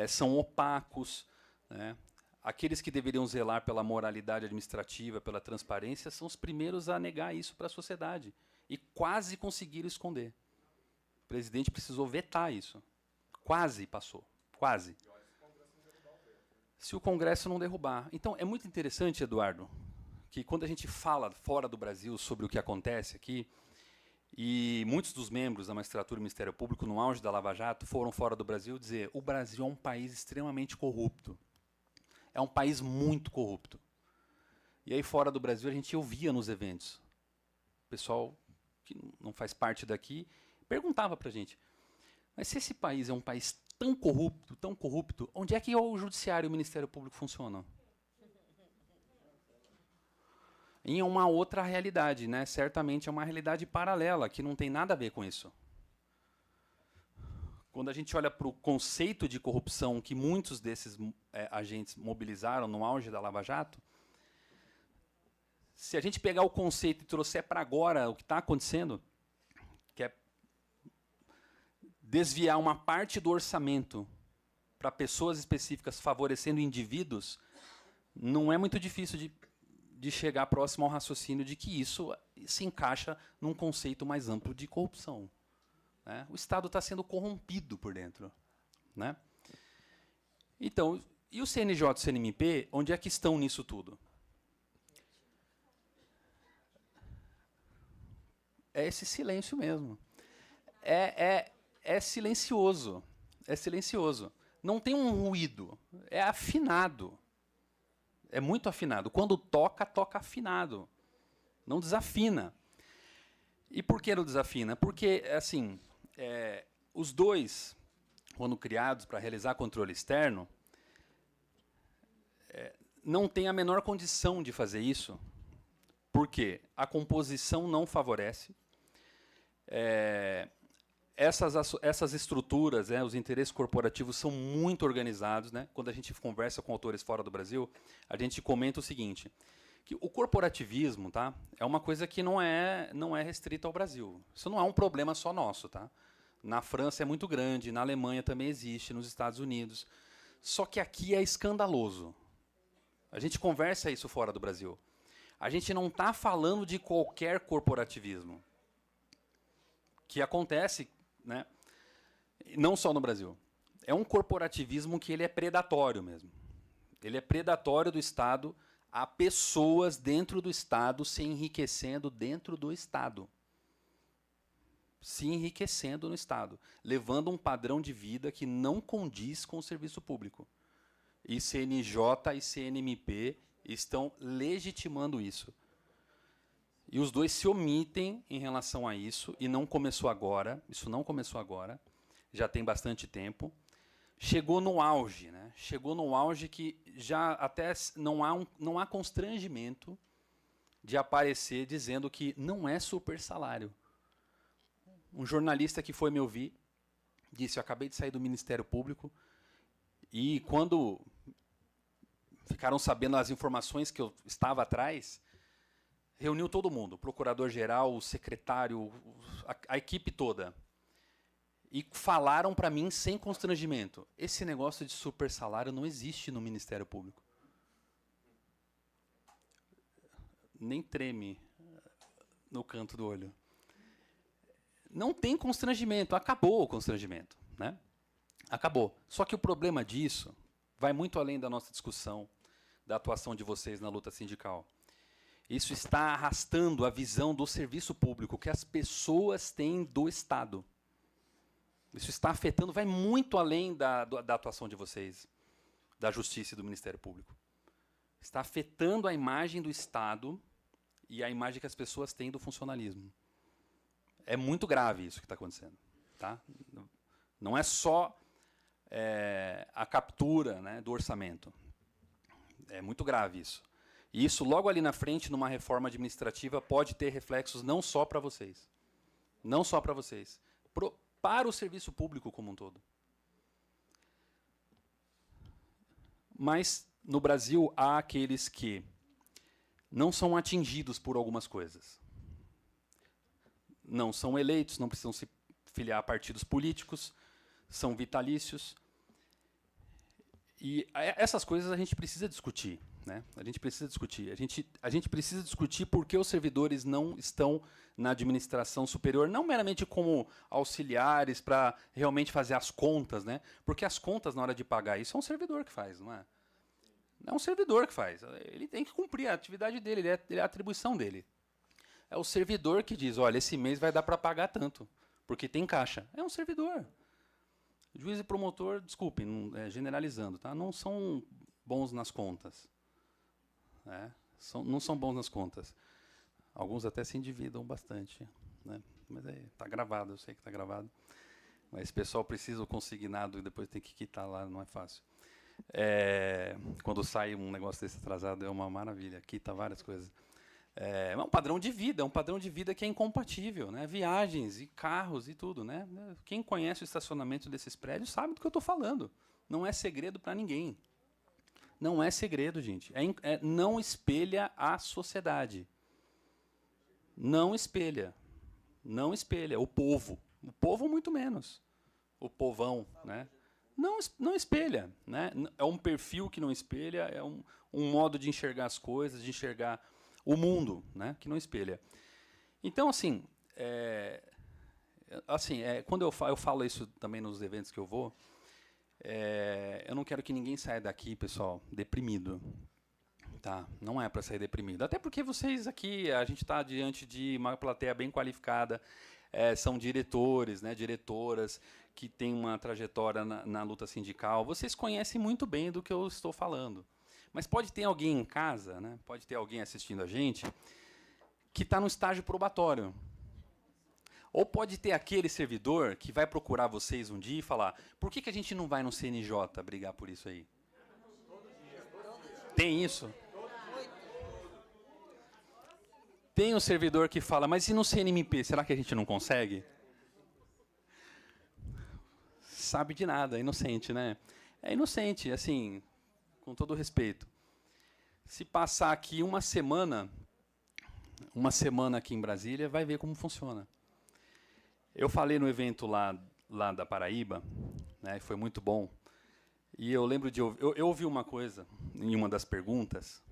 são opacos, né? Aqueles que deveriam zelar pela moralidade administrativa, pela transparência, são os primeiros a negar isso para a sociedade. E quase conseguiram esconder. O presidente precisou vetar isso. Quase passou. Quase. Se o Congresso não derrubar. Então, é muito interessante, Eduardo, que quando a gente fala fora do Brasil sobre o que acontece aqui, e muitos dos membros da magistratura e do Ministério Público, no auge da Lava Jato, foram fora do Brasil dizer o Brasil é um país extremamente corrupto. É um país muito corrupto. E aí, fora do Brasil, a gente ouvia nos eventos. O pessoal que não faz parte daqui, perguntava para a gente, mas se esse país é um país tão corrupto, onde é que o Judiciário e o Ministério Público funcionam? Em uma outra realidade, né? Certamente é uma realidade paralela, que não tem nada a ver com isso. Quando a gente olha para o conceito de corrupção que muitos desses agentes mobilizaram no auge da Lava Jato, se a gente pegar o conceito e trouxer para agora o que está acontecendo, que é desviar uma parte do orçamento para pessoas específicas favorecendo indivíduos, não é muito difícil de chegar próximo ao raciocínio de que isso se encaixa num conceito mais amplo de corrupção, né? O Estado está sendo corrompido por dentro, né? Então, e o CNJ e o CNMP, onde é que estão nisso tudo? É esse silêncio mesmo. É silencioso. É silencioso. Não tem um ruído. É afinado. É muito afinado. Quando toca, toca afinado. Não desafina. E por que não desafina? Porque, assim, os dois, quando criados para realizar controle externo, não têm a menor condição de fazer isso, porque a composição não favorece, Essas estruturas, né, os interesses corporativos são muito organizados, né? Quando a gente conversa com autores fora do Brasil, a gente comenta o seguinte, que o corporativismo, tá, é uma coisa que não é restrita ao Brasil. Isso não é um problema só nosso. Tá? Na França é muito grande, na Alemanha também existe, nos Estados Unidos. Só que aqui é escandaloso. A gente conversa isso fora do Brasil. A gente não está falando de qualquer corporativismo que acontece, né, não só no Brasil. É um corporativismo que ele é predatório mesmo. Ele é predatório do Estado a pessoas dentro do Estado se enriquecendo dentro do Estado. Se enriquecendo no Estado, levando um padrão de vida que não condiz com o serviço público. E CNJ e CNMP estão legitimando isso. E os dois se omitem em relação a isso, e não começou agora, isso não começou agora, já tem bastante tempo. Chegou no auge, né? Chegou no auge que já até não há constrangimento de aparecer dizendo que não é super salário. Um jornalista que foi me ouvir disse, eu acabei de sair do Ministério Público, e quando ficaram sabendo as informações que eu estava atrás, reuniu todo mundo, o procurador-geral, o secretário, a equipe toda. E falaram para mim sem constrangimento, esse negócio de super salário não existe no Ministério Público. Nem treme no canto do olho. Não tem constrangimento, acabou o constrangimento. Né? Acabou. Só que o problema disso vai muito além da nossa discussão, da atuação de vocês na luta sindical. Isso está arrastando a visão do serviço público que as pessoas têm do Estado. Isso está afetando, vai muito além da atuação de vocês, da Justiça e do Ministério Público. Está afetando a imagem do Estado e a imagem que as pessoas têm do funcionalismo. É muito grave isso que está acontecendo. Tá? Não é só a captura, né, do orçamento. É muito grave isso. E isso, logo ali na frente, numa reforma administrativa, pode ter reflexos não só para vocês. Não só para vocês. Para o serviço público como um todo. Mas, no Brasil, há aqueles que não são atingidos por algumas coisas. Não são eleitos, não precisam se filiar a partidos políticos, são vitalícios. E essas coisas a gente precisa discutir. Né? A gente precisa discutir. A gente precisa discutir por que os servidores não estão na administração superior, não meramente como auxiliares para realmente fazer as contas, né? Porque as contas, na hora de pagar isso, é um servidor que faz, não é? É um servidor que faz. Ele tem que cumprir a atividade dele, é a atribuição dele. É o servidor que diz, olha, esse mês vai dar para pagar tanto, porque tem caixa. É um servidor. Juiz e promotor, desculpem, generalizando, tá? Não são bons nas contas. Não são bons nas contas. Alguns até se endividam bastante. Né? Mas está gravado, eu sei que está gravado. Mas esse pessoal precisa o consignado e depois tem que quitar lá, não é fácil. Quando sai um negócio desse atrasado é uma maravilha, quita várias coisas. É um padrão de vida que é incompatível, né? Viagens e carros e tudo, né? Quem conhece o estacionamento desses prédios sabe do que eu estou falando. Não é segredo para ninguém. Não é segredo, gente. Não espelha a sociedade. Não espelha. Não espelha. O povo. O povo muito menos. O povão, né? Não espelha, né? É um perfil que não espelha, é um modo de enxergar as coisas, de enxergar o mundo, né, que não espelha. Então, assim, quando eu falo isso também nos eventos que eu vou, eu não quero que ninguém saia daqui, pessoal, deprimido. Tá? Não é para sair deprimido. Até porque vocês aqui, a gente está diante de uma plateia bem qualificada, são diretores, né, diretoras, que têm uma trajetória na luta sindical. Vocês conhecem muito bem do que eu estou falando. Mas pode ter alguém em casa, né? Pode ter alguém assistindo a gente, que está no estágio probatório. Ou pode ter aquele servidor que vai procurar vocês um dia e falar, por que a gente não vai no CNJ brigar por isso aí? Tem isso? Tem um servidor que fala, mas e no CNMP, será que a gente não consegue? Sabe de nada, inocente, né? É inocente, assim, com todo respeito. Se passar aqui uma semana aqui em Brasília, vai ver como funciona. Eu falei no evento lá da Paraíba, né, foi muito bom, e eu lembro de eu ouvi uma coisa em uma das perguntas,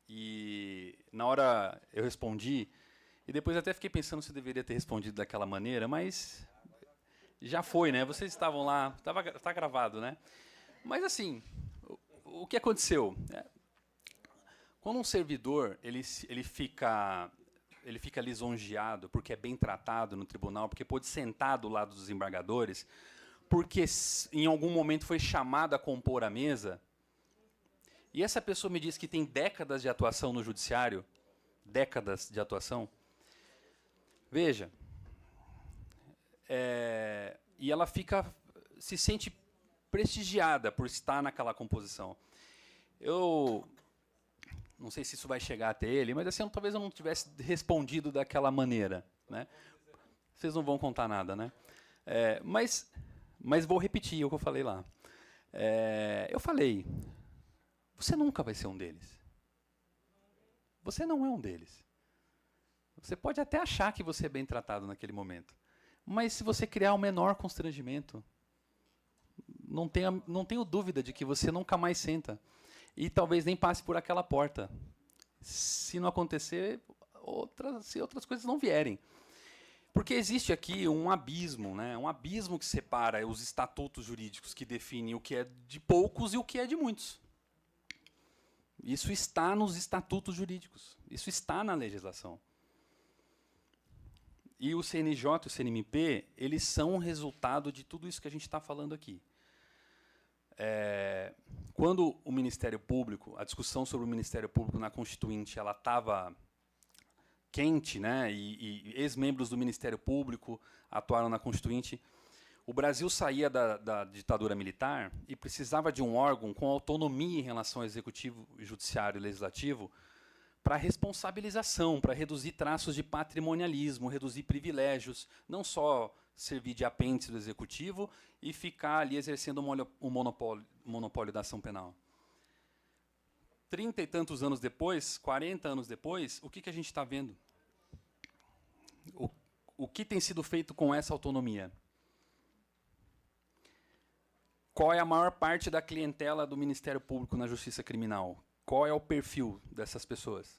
e na hora eu respondi, e depois até fiquei pensando se eu deveria ter respondido daquela maneira, mas já foi, né? Vocês estavam lá, tá gravado, né? Mas assim, o que aconteceu? Quando um servidor ele fica lisonjeado porque é bem tratado no tribunal, porque pôde sentar do lado dos desembargadores, porque em algum momento foi chamado a compor a mesa, e essa pessoa me diz que tem décadas de atuação no judiciário, décadas de atuação, veja, e ela se sente prestigiada por estar naquela composição. Eu não sei se isso vai chegar até ele, mas assim, talvez eu não tivesse respondido daquela maneira, né? Vocês não vão contar nada, né? Mas vou repetir o que eu falei lá. Eu falei, você nunca vai ser um deles. Você não é um deles. Você pode até achar que você é bem tratado naquele momento, mas se você criar o menor constrangimento, não tenho dúvida de que você nunca mais senta. E talvez nem passe por aquela porta. Se não acontecer, se outras coisas não vierem. Porque existe aqui um abismo, né? Um abismo que separa os estatutos jurídicos que definem o que é de poucos e o que é de muitos. Isso está nos estatutos jurídicos. Isso está na legislação. E o CNJ e o CNMP, eles são o resultado de tudo isso que a gente está falando aqui. Quando o Ministério Público, a discussão sobre o Ministério Público na Constituinte, ela estava quente, né, e ex-membros do Ministério Público atuaram na Constituinte, o Brasil saía da ditadura militar e precisava de um órgão com autonomia em relação ao Executivo, Judiciário e Legislativo para responsabilização, para reduzir traços de patrimonialismo, reduzir privilégios, não só servir de apêndice do Executivo e ficar ali exercendo o monopólio da ação penal. 30 e tantos anos depois, 40 anos depois, o que a gente está vendo? O que tem sido feito com essa autonomia? Qual é a maior parte da clientela do Ministério Público na Justiça Criminal? Qual é o perfil dessas pessoas?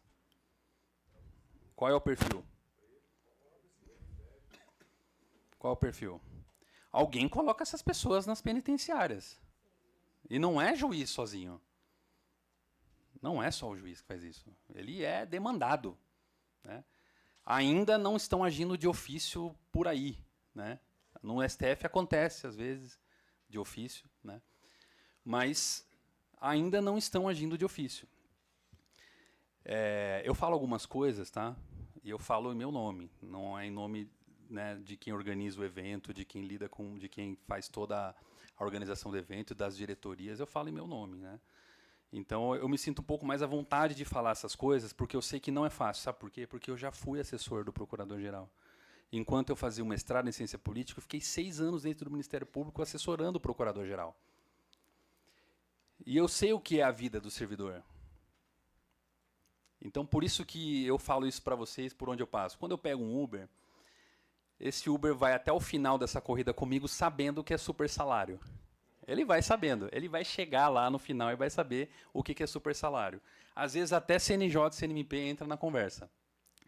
Qual é o perfil? Qual é o perfil? Alguém coloca essas pessoas nas penitenciárias. E não é juiz sozinho. Não é só o juiz que faz isso. Ele é demandado, né? Ainda não estão agindo de ofício por aí, né? No STF acontece, às vezes, de ofício, né? Mas ainda não estão agindo de ofício. Eu falo algumas coisas, tá? E eu falo em meu nome, não é em nome, né, de quem organiza o evento, de quem lida com, de quem faz toda a organização do evento e das diretorias. Eu falo em meu nome, né? Então eu me sinto um pouco mais à vontade de falar essas coisas, porque eu sei que não é fácil. Sabe por quê? Porque eu já fui assessor do Procurador-Geral. Enquanto eu fazia o mestrado em Ciência Política, eu fiquei 6 anos dentro do Ministério Público assessorando o Procurador-Geral. E eu sei o que é a vida do servidor. Então, por isso que eu falo isso para vocês por onde eu passo. Quando eu pego um Uber, esse Uber vai até o final dessa corrida comigo sabendo que é super salário. Ele vai sabendo. Ele vai chegar lá no final e vai saber o que é super salário. Às vezes até CNJ e CNMP entra na conversa.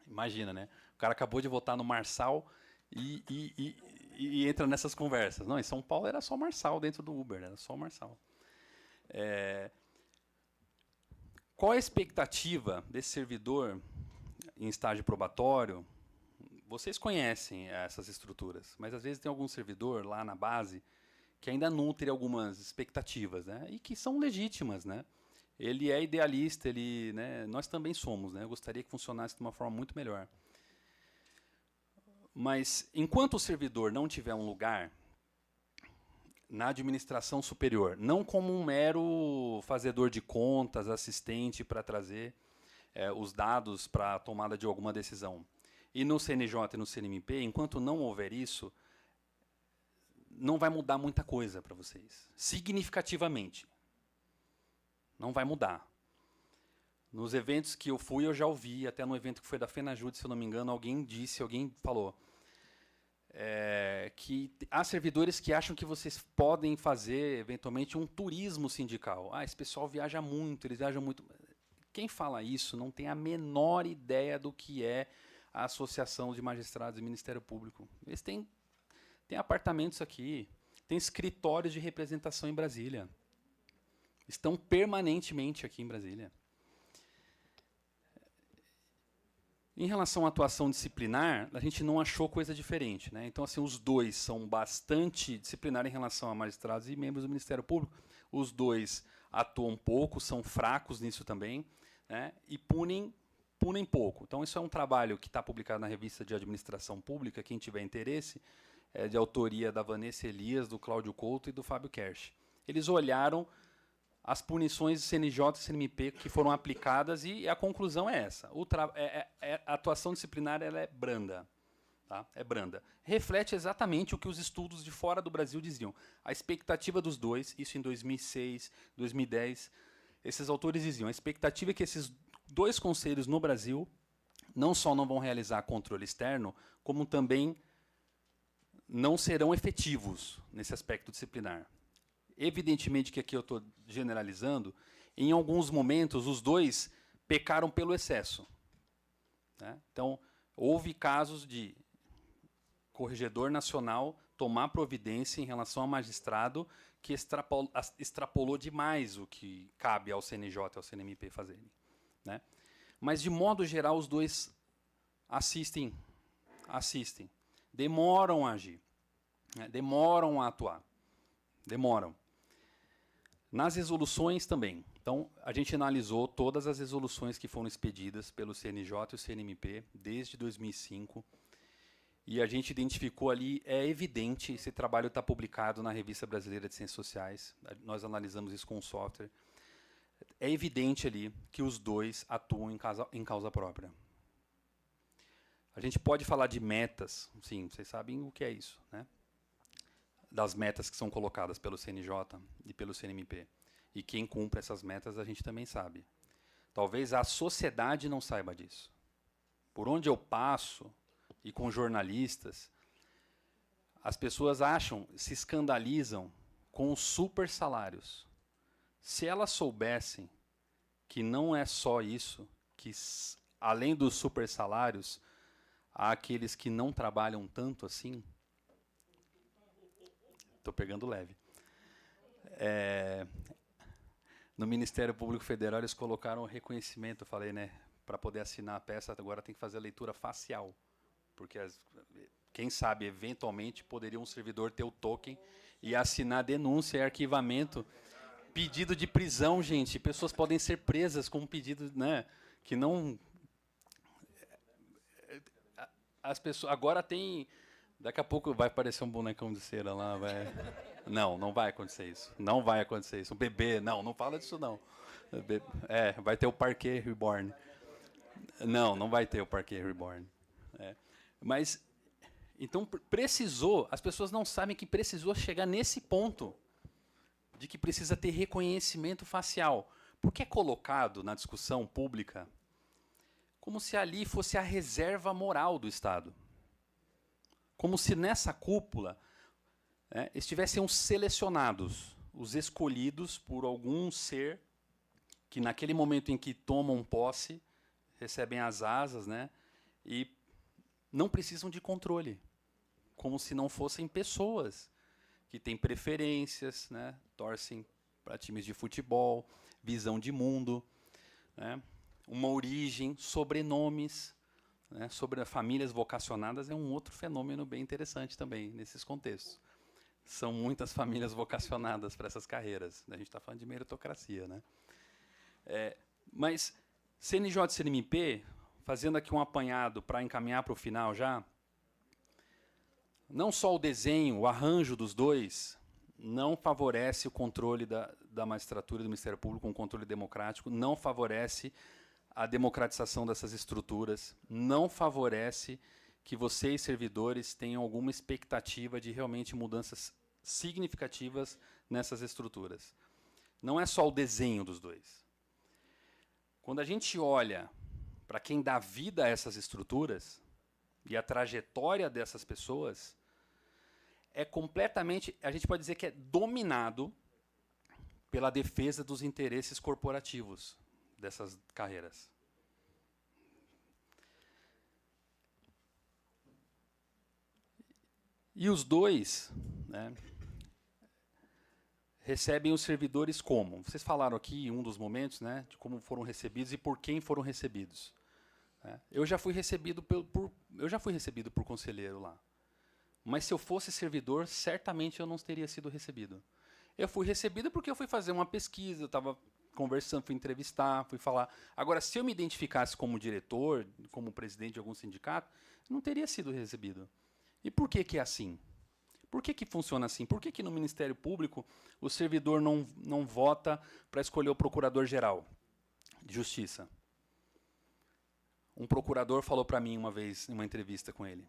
Imagina, né? O cara acabou de votar no Marçal e entra nessas conversas. Não, em São Paulo era só Marçal dentro do Uber, era só Marçal. Qual a expectativa desse servidor em estágio probatório? Vocês conhecem essas estruturas, mas às vezes tem algum servidor lá na base que ainda nutre algumas expectativas, né? E que são legítimas, né? Ele é idealista, né, nós também somos, né? Eu gostaria que funcionasse de uma forma muito melhor. Mas enquanto o servidor não tiver um lugar na administração superior, não como um mero fazedor de contas, assistente para trazer, os dados para a tomada de alguma decisão. E no CNJ e no CNMP, enquanto não houver isso, não vai mudar muita coisa para vocês. Significativamente. Não vai mudar. Nos eventos que eu fui, eu já ouvi, até no evento que foi da FENAJUDE, se eu não me engano, alguém falou, que há servidores que acham que vocês podem fazer, eventualmente, um turismo sindical. Esse pessoal viaja muito, eles viajam muito. Quem fala isso não tem a menor ideia do que é a Associação de Magistrados e Ministério Público. Eles têm apartamentos aqui, têm escritórios de representação em Brasília. Estão permanentemente aqui em Brasília. Em relação à atuação disciplinar, a gente não achou coisa diferente, né? Então, assim, os dois são bastante disciplinares em relação a magistrados e membros do Ministério Público. Os dois atuam pouco, são fracos nisso também, né? E punem pouco. Então, isso é um trabalho que está publicado na Revista de Administração Pública. Quem tiver interesse, é de autoria da Vanessa Elias, do Cláudio Couto e do Fábio Kersh. Eles olharam as punições de CNJ e CNMP que foram aplicadas e a conclusão é essa. A atuação disciplinar ela é branda. Tá? É branda. Reflete exatamente o que os estudos de fora do Brasil diziam. A expectativa dos dois, isso em 2006, 2010, esses autores diziam, a expectativa é que esses dois conselhos no Brasil não só não vão realizar controle externo, como também não serão efetivos nesse aspecto disciplinar. Evidentemente que aqui eu estou generalizando, em alguns momentos os dois pecaram pelo excesso. Né? Então, houve casos de corregedor nacional tomar providência em relação ao magistrado que extrapolou demais o que cabe ao CNJ e ao CNMP fazerem. Né? Mas, de modo geral, os dois assistem, demoram a agir, né? Demoram a atuar, demoram. Nas resoluções também. Então, a gente analisou todas as resoluções que foram expedidas pelo CNJ e o CNMP desde 2005 e a gente identificou ali, é evidente, esse trabalho está publicado na Revista Brasileira de Ciências Sociais, nós analisamos isso com o software, é evidente ali que os dois atuam em causa própria. A gente pode falar de metas, sim, vocês sabem o que é isso, né? Das metas que são colocadas pelo CNJ e pelo CNMP. E quem cumpre essas metas a gente também sabe. Talvez a sociedade não saiba disso. Por onde eu passo, e com jornalistas, as pessoas acham, se escandalizam com os super salários. Se elas soubessem que não é só isso, que além dos super salários, há aqueles que não trabalham tanto assim. Estou pegando leve. No Ministério Público Federal eles colocaram o reconhecimento, eu falei, né? Para poder assinar a peça, agora tem que fazer a leitura facial. Porque, quem sabe, eventualmente, poderia um servidor ter o token e assinar denúncia e arquivamento. Pedido de prisão, gente. Pessoas podem ser presas com um pedido, né? Que não... As pessoas... Agora tem... Daqui a pouco vai aparecer um bonecão de cera lá, vai... Não vai acontecer isso. Não vai acontecer isso. Um bebê, não fala disso, não. Vai ter o Parquet Reborn. Não vai ter o Parquet Reborn. Mas, então, as pessoas não sabem que precisou chegar nesse ponto de que precisa ter reconhecimento facial. Porque é colocado na discussão pública como se ali fosse a reserva moral do Estado. Como se nessa cúpula estivessem os selecionados, os escolhidos por algum ser que naquele momento em que tomam posse, recebem as asas, né, e não precisam de controle. Como se não fossem pessoas que têm preferências, né, torcem para times de futebol, visão de mundo, né, uma origem, sobrenomes. Né, sobre famílias vocacionadas é um outro fenômeno bem interessante também nesses contextos. São muitas famílias vocacionadas para essas carreiras. A gente está falando de meritocracia. Né? Mas CNJ e CNMP, fazendo aqui um apanhado para encaminhar para o final já, não só o desenho, o arranjo dos dois, não favorece o controle da magistratura e do Ministério Público, um controle democrático, não favorece a democratização dessas estruturas, não favorece que vocês, servidores, tenham alguma expectativa de realmente mudanças significativas nessas estruturas. Não é só o desenho dos dois. Quando a gente olha para quem dá vida a essas estruturas e a trajetória dessas pessoas, é completamente, a gente pode dizer que é dominado pela defesa dos interesses corporativos dessas carreiras. E os dois, né, recebem os servidores como? Vocês falaram aqui em um dos momentos, né, de como foram recebidos e por quem foram recebidos. Né? Eu já fui recebido por conselheiro lá. Mas se eu fosse servidor, certamente eu não teria sido recebido. Eu fui recebido porque eu fui fazer uma pesquisa, eu estava conversando, fui entrevistar, fui falar. Agora, se eu me identificasse como diretor, como presidente de algum sindicato, não teria sido recebido. E por que que é assim? Por que que funciona assim? Por que que no Ministério Público o servidor não vota para escolher o procurador-geral de Justiça? Um procurador falou para mim uma vez, em uma entrevista com ele.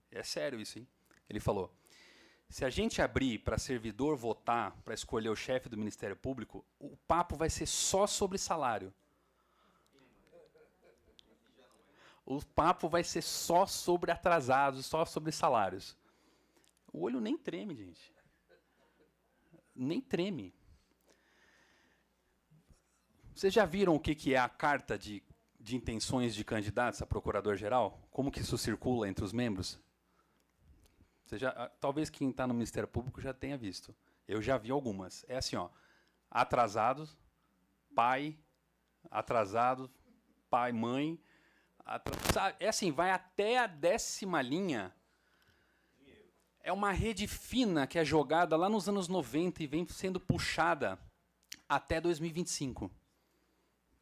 É sério isso, hein? Ele falou, se a gente abrir para servidor votar para escolher o chefe do Ministério Público, o papo vai ser só sobre salário. O papo vai ser só sobre atrasados, só sobre salários. O olho nem treme, gente. Nem treme. Vocês já viram o que é a carta de intenções de candidatos a procurador-geral? Como que isso circula entre os membros? Talvez quem está no Ministério Público já tenha visto. Eu já vi algumas. É assim, ó, atrasados, pai, mãe. É assim, vai até a 10ª linha. É uma rede fina que é jogada lá nos anos 90 e vem sendo puxada até 2025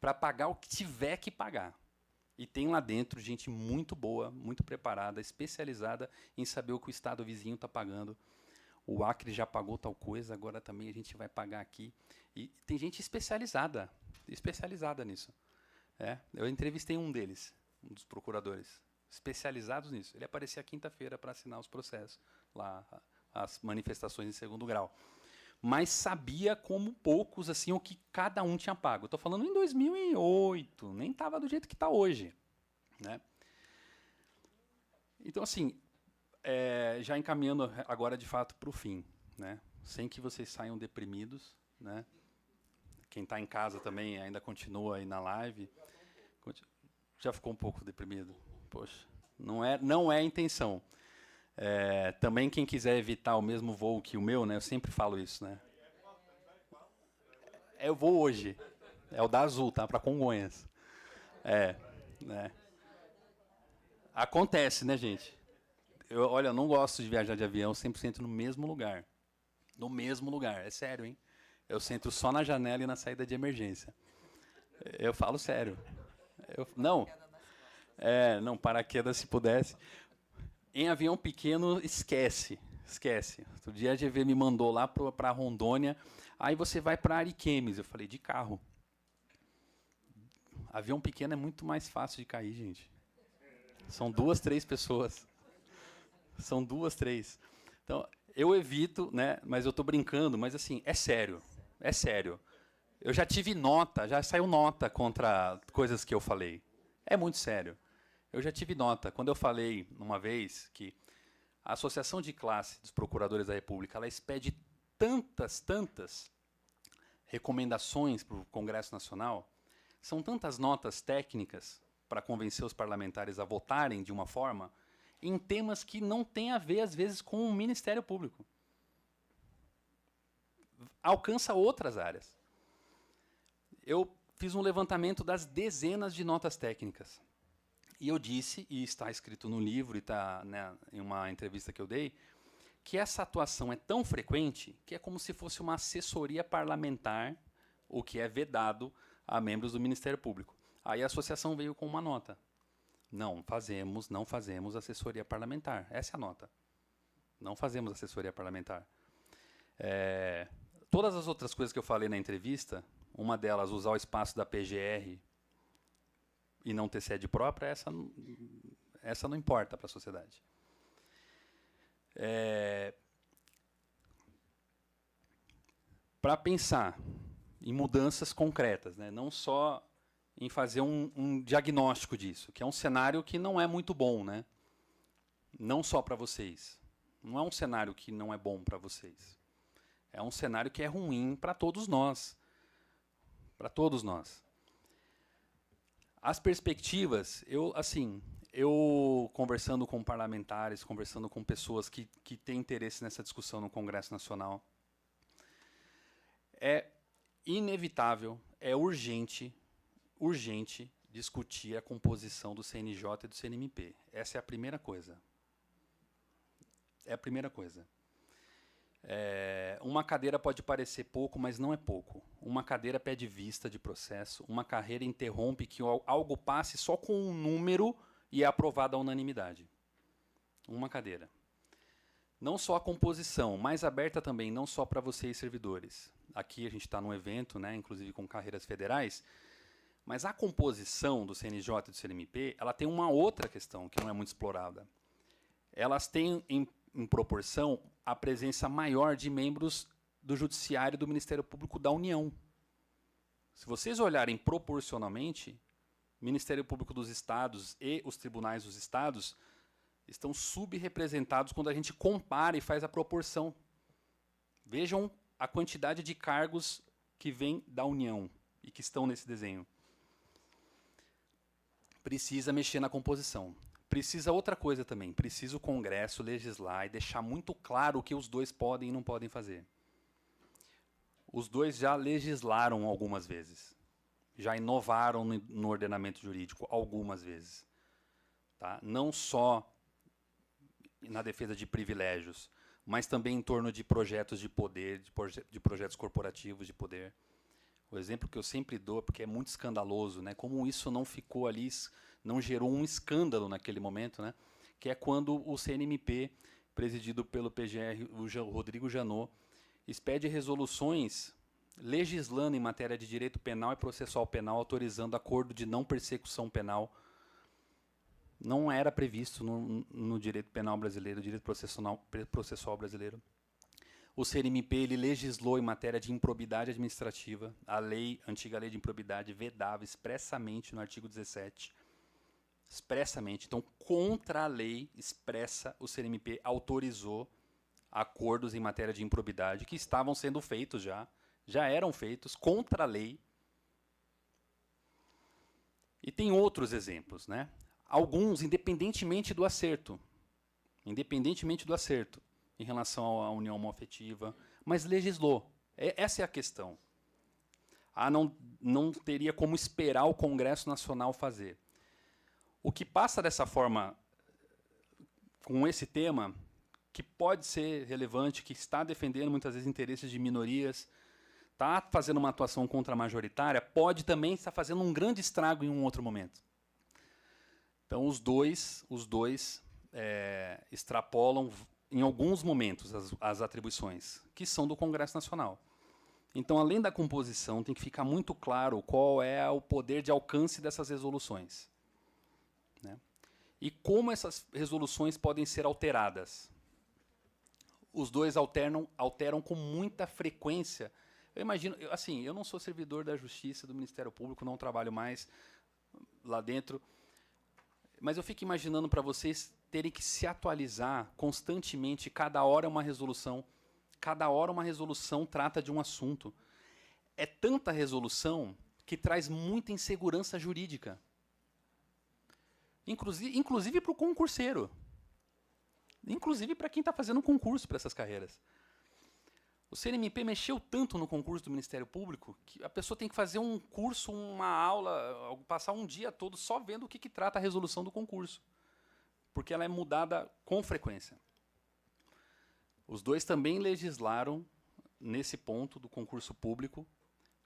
para pagar o que tiver que pagar. E tem lá dentro gente muito boa, muito preparada, especializada em saber o que o Estado vizinho está pagando. O Acre já pagou tal coisa, agora também a gente vai pagar aqui. E tem gente especializada nisso. Eu entrevistei um deles, um dos procuradores, especializados nisso. Ele aparecia quinta-feira para assinar os processos, lá, as manifestações em 2º grau. Mas sabia como poucos assim o que cada um tinha pago. Estou falando em 2008, nem estava do jeito que está hoje. Né? Então, assim, já encaminhando agora de fato para o fim, né? Sem que vocês saiam deprimidos. Né? Quem está em casa também ainda continua aí na live. Já ficou um pouco deprimido? Poxa, não é a intenção. Também quem quiser evitar o mesmo voo que o meu, né, eu sempre falo isso, né? Eu vou hoje. É o da Azul, tá? Para Congonhas. Né? Acontece, né, gente? Olha, eu não gosto de viajar de avião, sempre sento no mesmo lugar. No mesmo lugar, é sério, hein? Eu sento só na janela e na saída de emergência. Eu falo sério. Não, paraquedas se pudesse. Em avião pequeno, esquece. Outro dia a GV me mandou lá para Rondônia, aí você vai para Ariquemes. Eu falei, de carro. Avião pequeno é muito mais fácil de cair, gente. São 2, 3 pessoas. São 2, 3. Então, eu evito, né, mas eu estou brincando, mas assim, é sério. Eu já tive nota, já saiu nota contra coisas que eu falei. É muito sério. Eu já tive nota. Quando eu falei, uma vez, que a Associação de Classe dos Procuradores da República, ela expede tantas recomendações para o Congresso Nacional, são tantas notas técnicas para convencer os parlamentares a votarem de uma forma, em temas que não têm a ver, às vezes, com o Ministério Público. Alcança outras áreas. Eu fiz um levantamento das dezenas de notas técnicas. E eu disse, e está escrito no livro, e está, né, em uma entrevista que eu dei, que essa atuação é tão frequente que é como se fosse uma assessoria parlamentar, o que é vedado a membros do Ministério Público. Aí a associação veio com uma nota. Não fazemos assessoria parlamentar. Essa é a nota. Não fazemos assessoria parlamentar. Todas as outras coisas que eu falei na entrevista, uma delas usar o espaço da PGR e não ter sede própria, essa não importa para a sociedade. Para pensar em mudanças concretas, né? Não só em fazer um diagnóstico disso, que é um cenário que não é muito bom, né? Não só para vocês. Não é um cenário que não é bom para vocês. É um cenário que é ruim para todos nós. Para todos nós. As perspectivas, eu conversando com parlamentares, conversando com pessoas que têm interesse nessa discussão no Congresso Nacional, é inevitável, é urgente discutir a composição do CNJ e do CNMP. Essa é a primeira coisa. É a primeira coisa. Uma cadeira pode parecer pouco, mas não é pouco. Uma cadeira pede vista de processo, uma carreira interrompe que algo passe só com um número e é aprovado à unanimidade. Uma cadeira. Não só a composição, mais aberta também, não só para vocês servidores. Aqui a gente está num evento, né, inclusive com carreiras federais, mas a composição do CNJ e do CNMP, ela tem uma outra questão que não é muito explorada. Elas têm, em proporção, a presença maior de membros do Judiciário e do Ministério Público da União. Se vocês olharem proporcionalmente, o Ministério Público dos Estados e os tribunais dos estados estão subrepresentados quando a gente compara e faz a proporção. Vejam a quantidade de cargos que vêm da União e que estão nesse desenho. Precisa mexer na composição. Precisa outra coisa também. Precisa o Congresso legislar e deixar muito claro o que os dois podem e não podem fazer. Os dois já legislaram algumas vezes. Já inovaram no ordenamento jurídico algumas vezes. Tá? Não só na defesa de privilégios, mas também em torno de projetos de poder, de projetos corporativos de poder. O exemplo que eu sempre dou, porque é muito escandaloso, né? Como isso não ficou ali, não gerou um escândalo naquele momento, né? Que é quando o CNMP, presidido pelo PGR, o Rodrigo Janot, expede resoluções legislando em matéria de direito penal e processual penal, autorizando acordo de não persecução penal. Não era previsto no direito penal brasileiro, direito processual brasileiro. O CNMP ele legislou em matéria de improbidade administrativa. A antiga lei de improbidade vedava expressamente no artigo 17. Expressamente. Então, contra a lei expressa, o CNMP autorizou acordos em matéria de improbidade que estavam sendo feitos já eram feitos contra a lei. E tem outros exemplos, né? Alguns, independentemente do acerto, em relação à união homoafetiva, mas legislou. Essa é a questão. Não teria como esperar o Congresso Nacional fazer. O que passa dessa forma, com esse tema, que pode ser relevante, que está defendendo muitas vezes interesses de minorias, está fazendo uma atuação contra-majoritária, pode também estar fazendo um grande estrago em um outro momento. Então, os dois extrapolam, em alguns momentos, as atribuições, que são do Congresso Nacional. Então, além da composição, tem que ficar muito claro qual é o poder de alcance dessas resoluções, né? E como essas resoluções podem ser alteradas. Os dois alteram com muita frequência. Eu imagino, eu não sou servidor da Justiça, do Ministério Público, não trabalho mais lá dentro, mas eu fico imaginando para vocês terem que se atualizar constantemente, cada hora uma resolução trata de um assunto. É tanta resolução que traz muita insegurança jurídica. Inclusive para o concurseiro. Inclusive para quem está fazendo um concurso para essas carreiras. O CNMP mexeu tanto no concurso do Ministério Público que a pessoa tem que fazer um curso, uma aula, passar um dia todo só vendo o que trata a resolução do concurso. Porque ela é mudada com frequência. Os dois também legislaram nesse ponto do concurso público,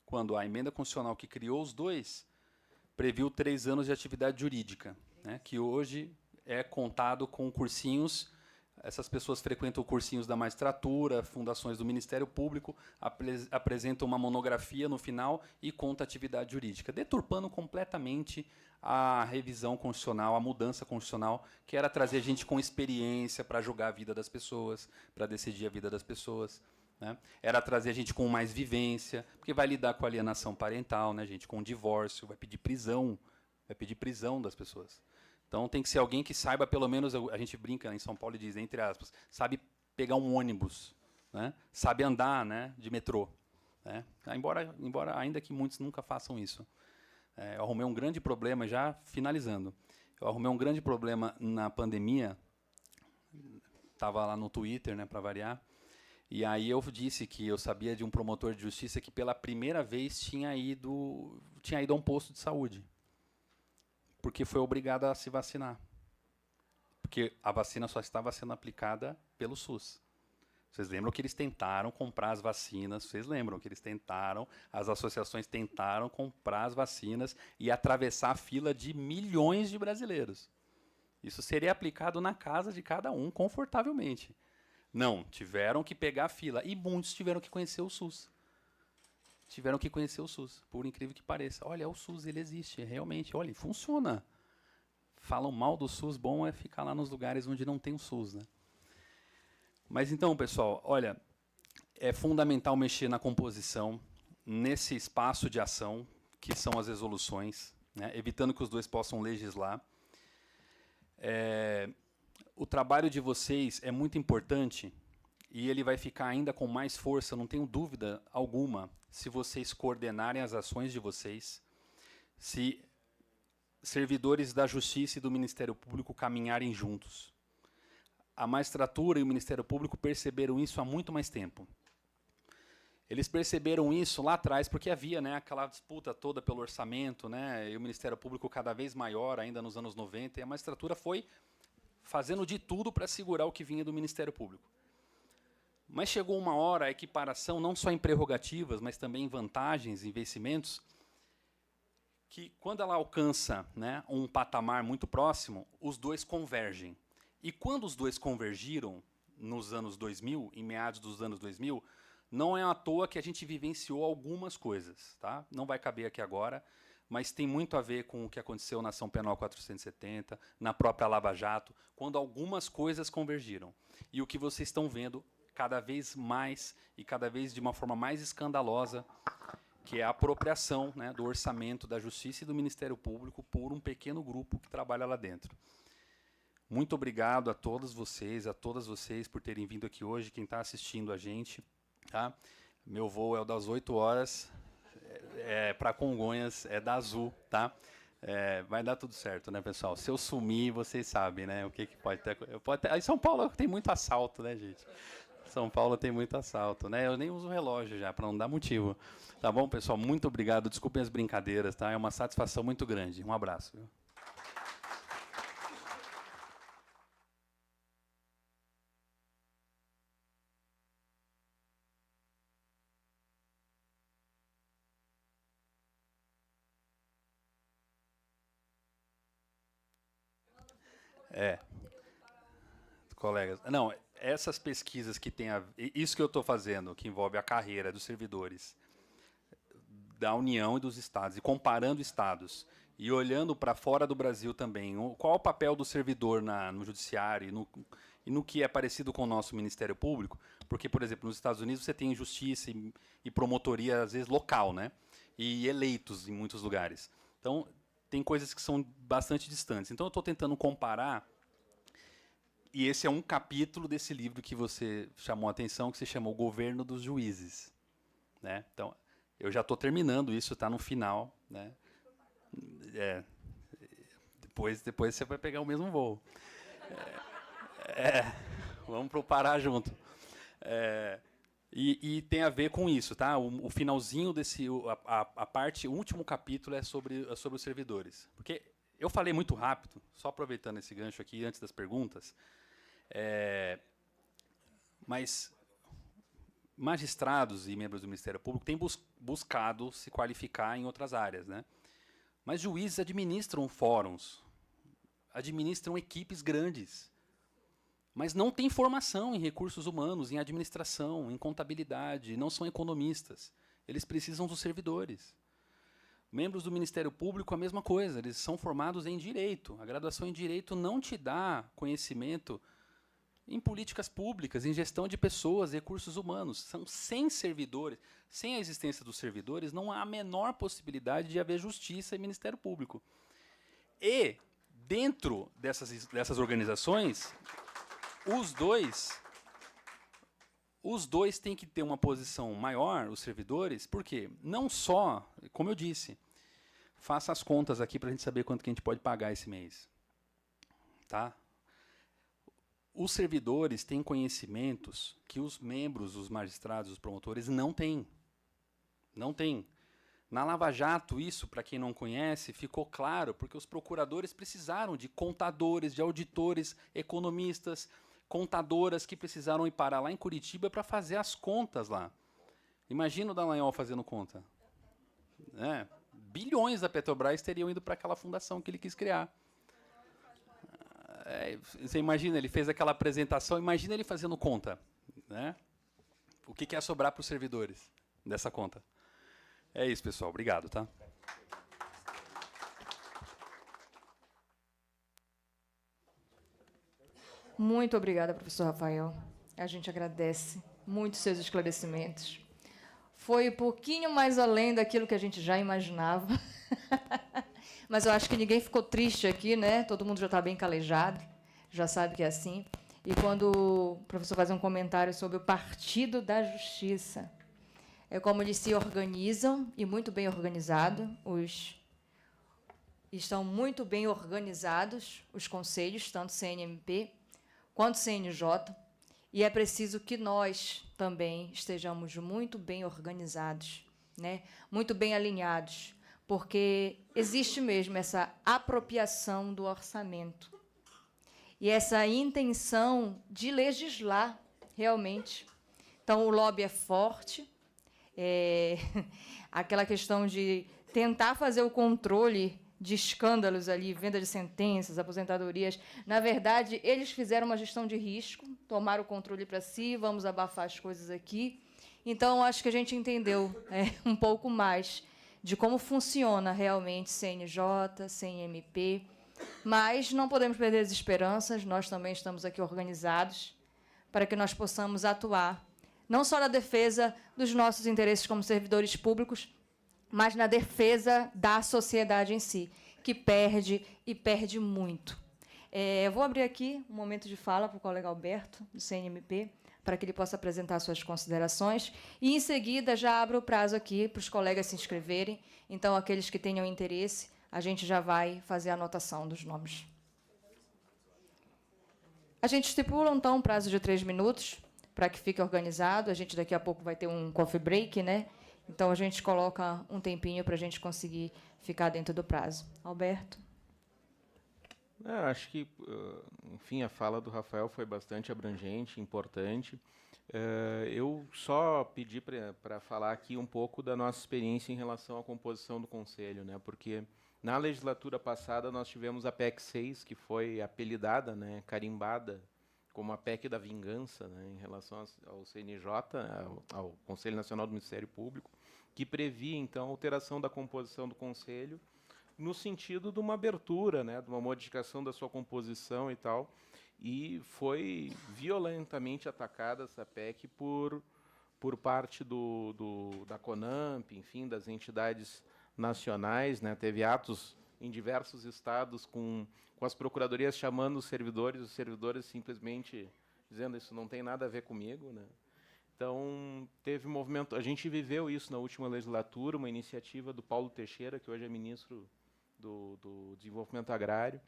quando a emenda constitucional que criou os dois previu 3 anos de atividade jurídica, né, que hoje é contado com cursinhos Essas pessoas frequentam cursinhos da magistratura, fundações do Ministério Público, apresentam uma monografia no final e conta atividade jurídica, deturpando completamente a revisão constitucional, a mudança constitucional, que era trazer gente com experiência para julgar a vida das pessoas, para decidir a vida das pessoas, né? Era trazer gente com mais vivência, porque vai lidar com alienação parental, né, gente, com divórcio, vai pedir prisão das pessoas. Então tem que ser alguém que saiba, pelo menos, a gente brinca em São Paulo e diz, entre aspas, sabe pegar um ônibus, né? Sabe andar, né, de metrô, né? Embora ainda que muitos nunca façam isso. Eu arrumei um grande problema, já finalizando, eu arrumei um grande problema na pandemia, estava lá no Twitter, né, para variar, e aí eu disse que eu sabia de um promotor de justiça que pela primeira vez tinha ido a um posto de saúde, porque foi obrigado a se vacinar. Porque a vacina só estava sendo aplicada pelo SUS. Vocês lembram que eles tentaram comprar as vacinas, as associações tentaram comprar as vacinas e atravessar a fila de milhões de brasileiros. Isso seria aplicado na casa de cada um, confortavelmente. Não, tiveram que pegar a fila. E muitos tiveram que conhecer o SUS. Por incrível que pareça. Olha, o SUS, ele existe, realmente. Olha, funciona. Falam mal do SUS, bom é ficar lá nos lugares onde não tem o SUS, né? Mas então, pessoal, olha, é fundamental mexer na composição, nesse espaço de ação, que são as resoluções, né, evitando que os dois possam legislar. O trabalho de vocês é muito importante e ele vai ficar ainda com mais força, não tenho dúvida alguma, se vocês coordenarem as ações de vocês, se servidores da Justiça e do Ministério Público caminharem juntos. A magistratura e o Ministério Público perceberam isso há muito mais tempo. Eles perceberam isso lá atrás, porque havia, né, aquela disputa toda pelo orçamento, né, e o Ministério Público cada vez maior, ainda nos anos 90, e a magistratura foi fazendo de tudo para segurar o que vinha do Ministério Público. Mas chegou uma hora, a equiparação, não só em prerrogativas, mas também em vantagens, em vencimentos, que quando ela alcança, né, um patamar muito próximo, os dois convergem. E quando os dois convergiram nos anos 2000, em meados dos anos 2000, não é à toa que a gente vivenciou algumas coisas, tá? Não vai caber aqui agora, mas tem muito a ver com o que aconteceu na Ação Penal 470, na própria Lava Jato, quando algumas coisas convergiram. E o que vocês estão vendo cada vez mais e cada vez de uma forma mais escandalosa, que é a apropriação, né, do orçamento da Justiça e do Ministério Público por um pequeno grupo que trabalha lá dentro. Muito obrigado a todas vocês por terem vindo aqui hoje, quem está assistindo a gente. Tá? Meu voo é o das 8 horas, para Congonhas é da Azul. Tá? Vai dar tudo certo, né, pessoal? Se eu sumir, vocês sabem, né, o que pode ter. Em São Paulo tem muito assalto, né, gente? São Paulo tem muito assalto, né? Eu nem uso relógio já, para não dar motivo. Tá bom, pessoal? Muito obrigado. Desculpem as brincadeiras, tá? É uma satisfação muito grande. Um abraço. Viu? Colegas, não, essas pesquisas que tem isso que eu estou fazendo, que envolve a carreira dos servidores da União e dos estados, e comparando estados, e olhando para fora do Brasil também, qual é o papel do servidor no judiciário e no que é parecido com o nosso Ministério Público, porque, por exemplo, nos Estados Unidos você tem justiça e promotoria, às vezes, local, né? E eleitos em muitos lugares. Então, tem coisas que são bastante distantes. Então, eu estou tentando comparar. E esse é um capítulo desse livro que você chamou a atenção, que se chamou O Governo dos Juízes. Né? Então, eu já estou terminando isso, está no final. Né? Depois você vai pegar o mesmo voo. Vamos para o Pará junto. E tem a ver com isso. Tá? O finalzinho a parte, o último capítulo é sobre os servidores. Porque eu falei muito rápido, só aproveitando esse gancho aqui, antes das perguntas, mas magistrados e membros do Ministério Público têm buscado se qualificar em outras áreas, né? Mas juízes administram fóruns, administram equipes grandes. mas não têm formação em recursos humanos, em administração, em contabilidade, não são economistas. Eles precisam dos servidores. Membros do Ministério Público, a mesma coisa, eles são formados em Direito. A graduação em Direito não te dá conhecimento em políticas públicas, em gestão de pessoas, recursos humanos. São sem servidores. Sem a existência dos servidores, não há a menor possibilidade de haver justiça e Ministério Público. E, dentro dessas organizações, os dois têm que ter uma posição maior, os servidores, porque não só, como eu disse, faça as contas aqui para a gente saber quanto que a gente pode pagar esse mês. Tá? Os servidores têm conhecimentos que os membros, os magistrados, os promotores não têm. Não têm. Na Lava Jato, isso, para quem não conhece, ficou claro, porque os procuradores precisaram de contadores, de auditores, economistas, contadoras que precisaram ir parar lá em Curitiba para fazer as contas lá. Imagina o Dallagnol fazendo conta. Bilhões da Petrobras teriam ido para aquela fundação que ele quis criar. Você imagina, ele fez aquela apresentação, imagina ele fazendo conta. Né? O que ia sobrar para os servidores dessa conta? É isso, pessoal. Obrigado. Tá? Muito obrigada, professor Rafael. A gente agradece muito seus esclarecimentos. Foi um pouquinho mais além daquilo que a gente já imaginava. Mas eu acho que ninguém ficou triste aqui, né? Todo mundo já está bem calejado, já sabe que é assim. E quando o professor faz um comentário sobre o Partido da Justiça, é como eles se organizam, e muito bem organizado, estão muito bem organizados os conselhos, tanto CNMP quanto CNJ, e é preciso que nós também estejamos muito bem organizados, né? Muito bem alinhados, porque existe mesmo essa apropriação do orçamento e essa intenção de legislar realmente. Então, o lobby é forte, aquela questão de tentar fazer o controle de escândalos ali, venda de sentenças, aposentadorias. Na verdade, eles fizeram uma gestão de risco, tomaram o controle para si, vamos abafar as coisas aqui. Então, acho que a gente entendeu um pouco mais de como funciona realmente CNJ, CNMP, mas não podemos perder as esperanças, nós também estamos aqui organizados para que nós possamos atuar, não só na defesa dos nossos interesses como servidores públicos, mas na defesa da sociedade em si, que perde e perde muito. Eu vou abrir aqui um momento de fala para o colega Alberto, do CNMP, para que ele possa apresentar suas considerações. E, em seguida, já abro o prazo aqui para os colegas se inscreverem. Então, aqueles que tenham interesse, a gente já vai fazer a anotação dos nomes. A gente estipula, então, um prazo de 3 minutos, para que fique organizado. A gente, daqui a pouco, vai ter um coffee break, né? Então, a gente coloca um tempinho para a gente conseguir ficar dentro do prazo. Alberto? Acho que, enfim, a fala do Rafael foi bastante abrangente, importante. Eu só pedi para falar aqui um pouco da nossa experiência em relação à composição do Conselho, né? Porque na legislatura passada nós tivemos a PEC 6, que foi apelidada, né, carimbada, como a PEC da vingança, né, em relação ao CNJ, ao Conselho Nacional do Ministério Público, que previa, então, a alteração da composição do Conselho, no sentido de uma abertura, né, de uma modificação da sua composição e tal, e foi violentamente atacada essa PEC por parte da CONAMP, enfim, das entidades nacionais, né, teve atos em diversos estados com as procuradorias chamando os servidores simplesmente dizendo isso não tem nada a ver comigo, né. Então, teve movimento, a gente viveu isso na última legislatura, uma iniciativa do Paulo Teixeira, que hoje é ministro do Desenvolvimento Agrário,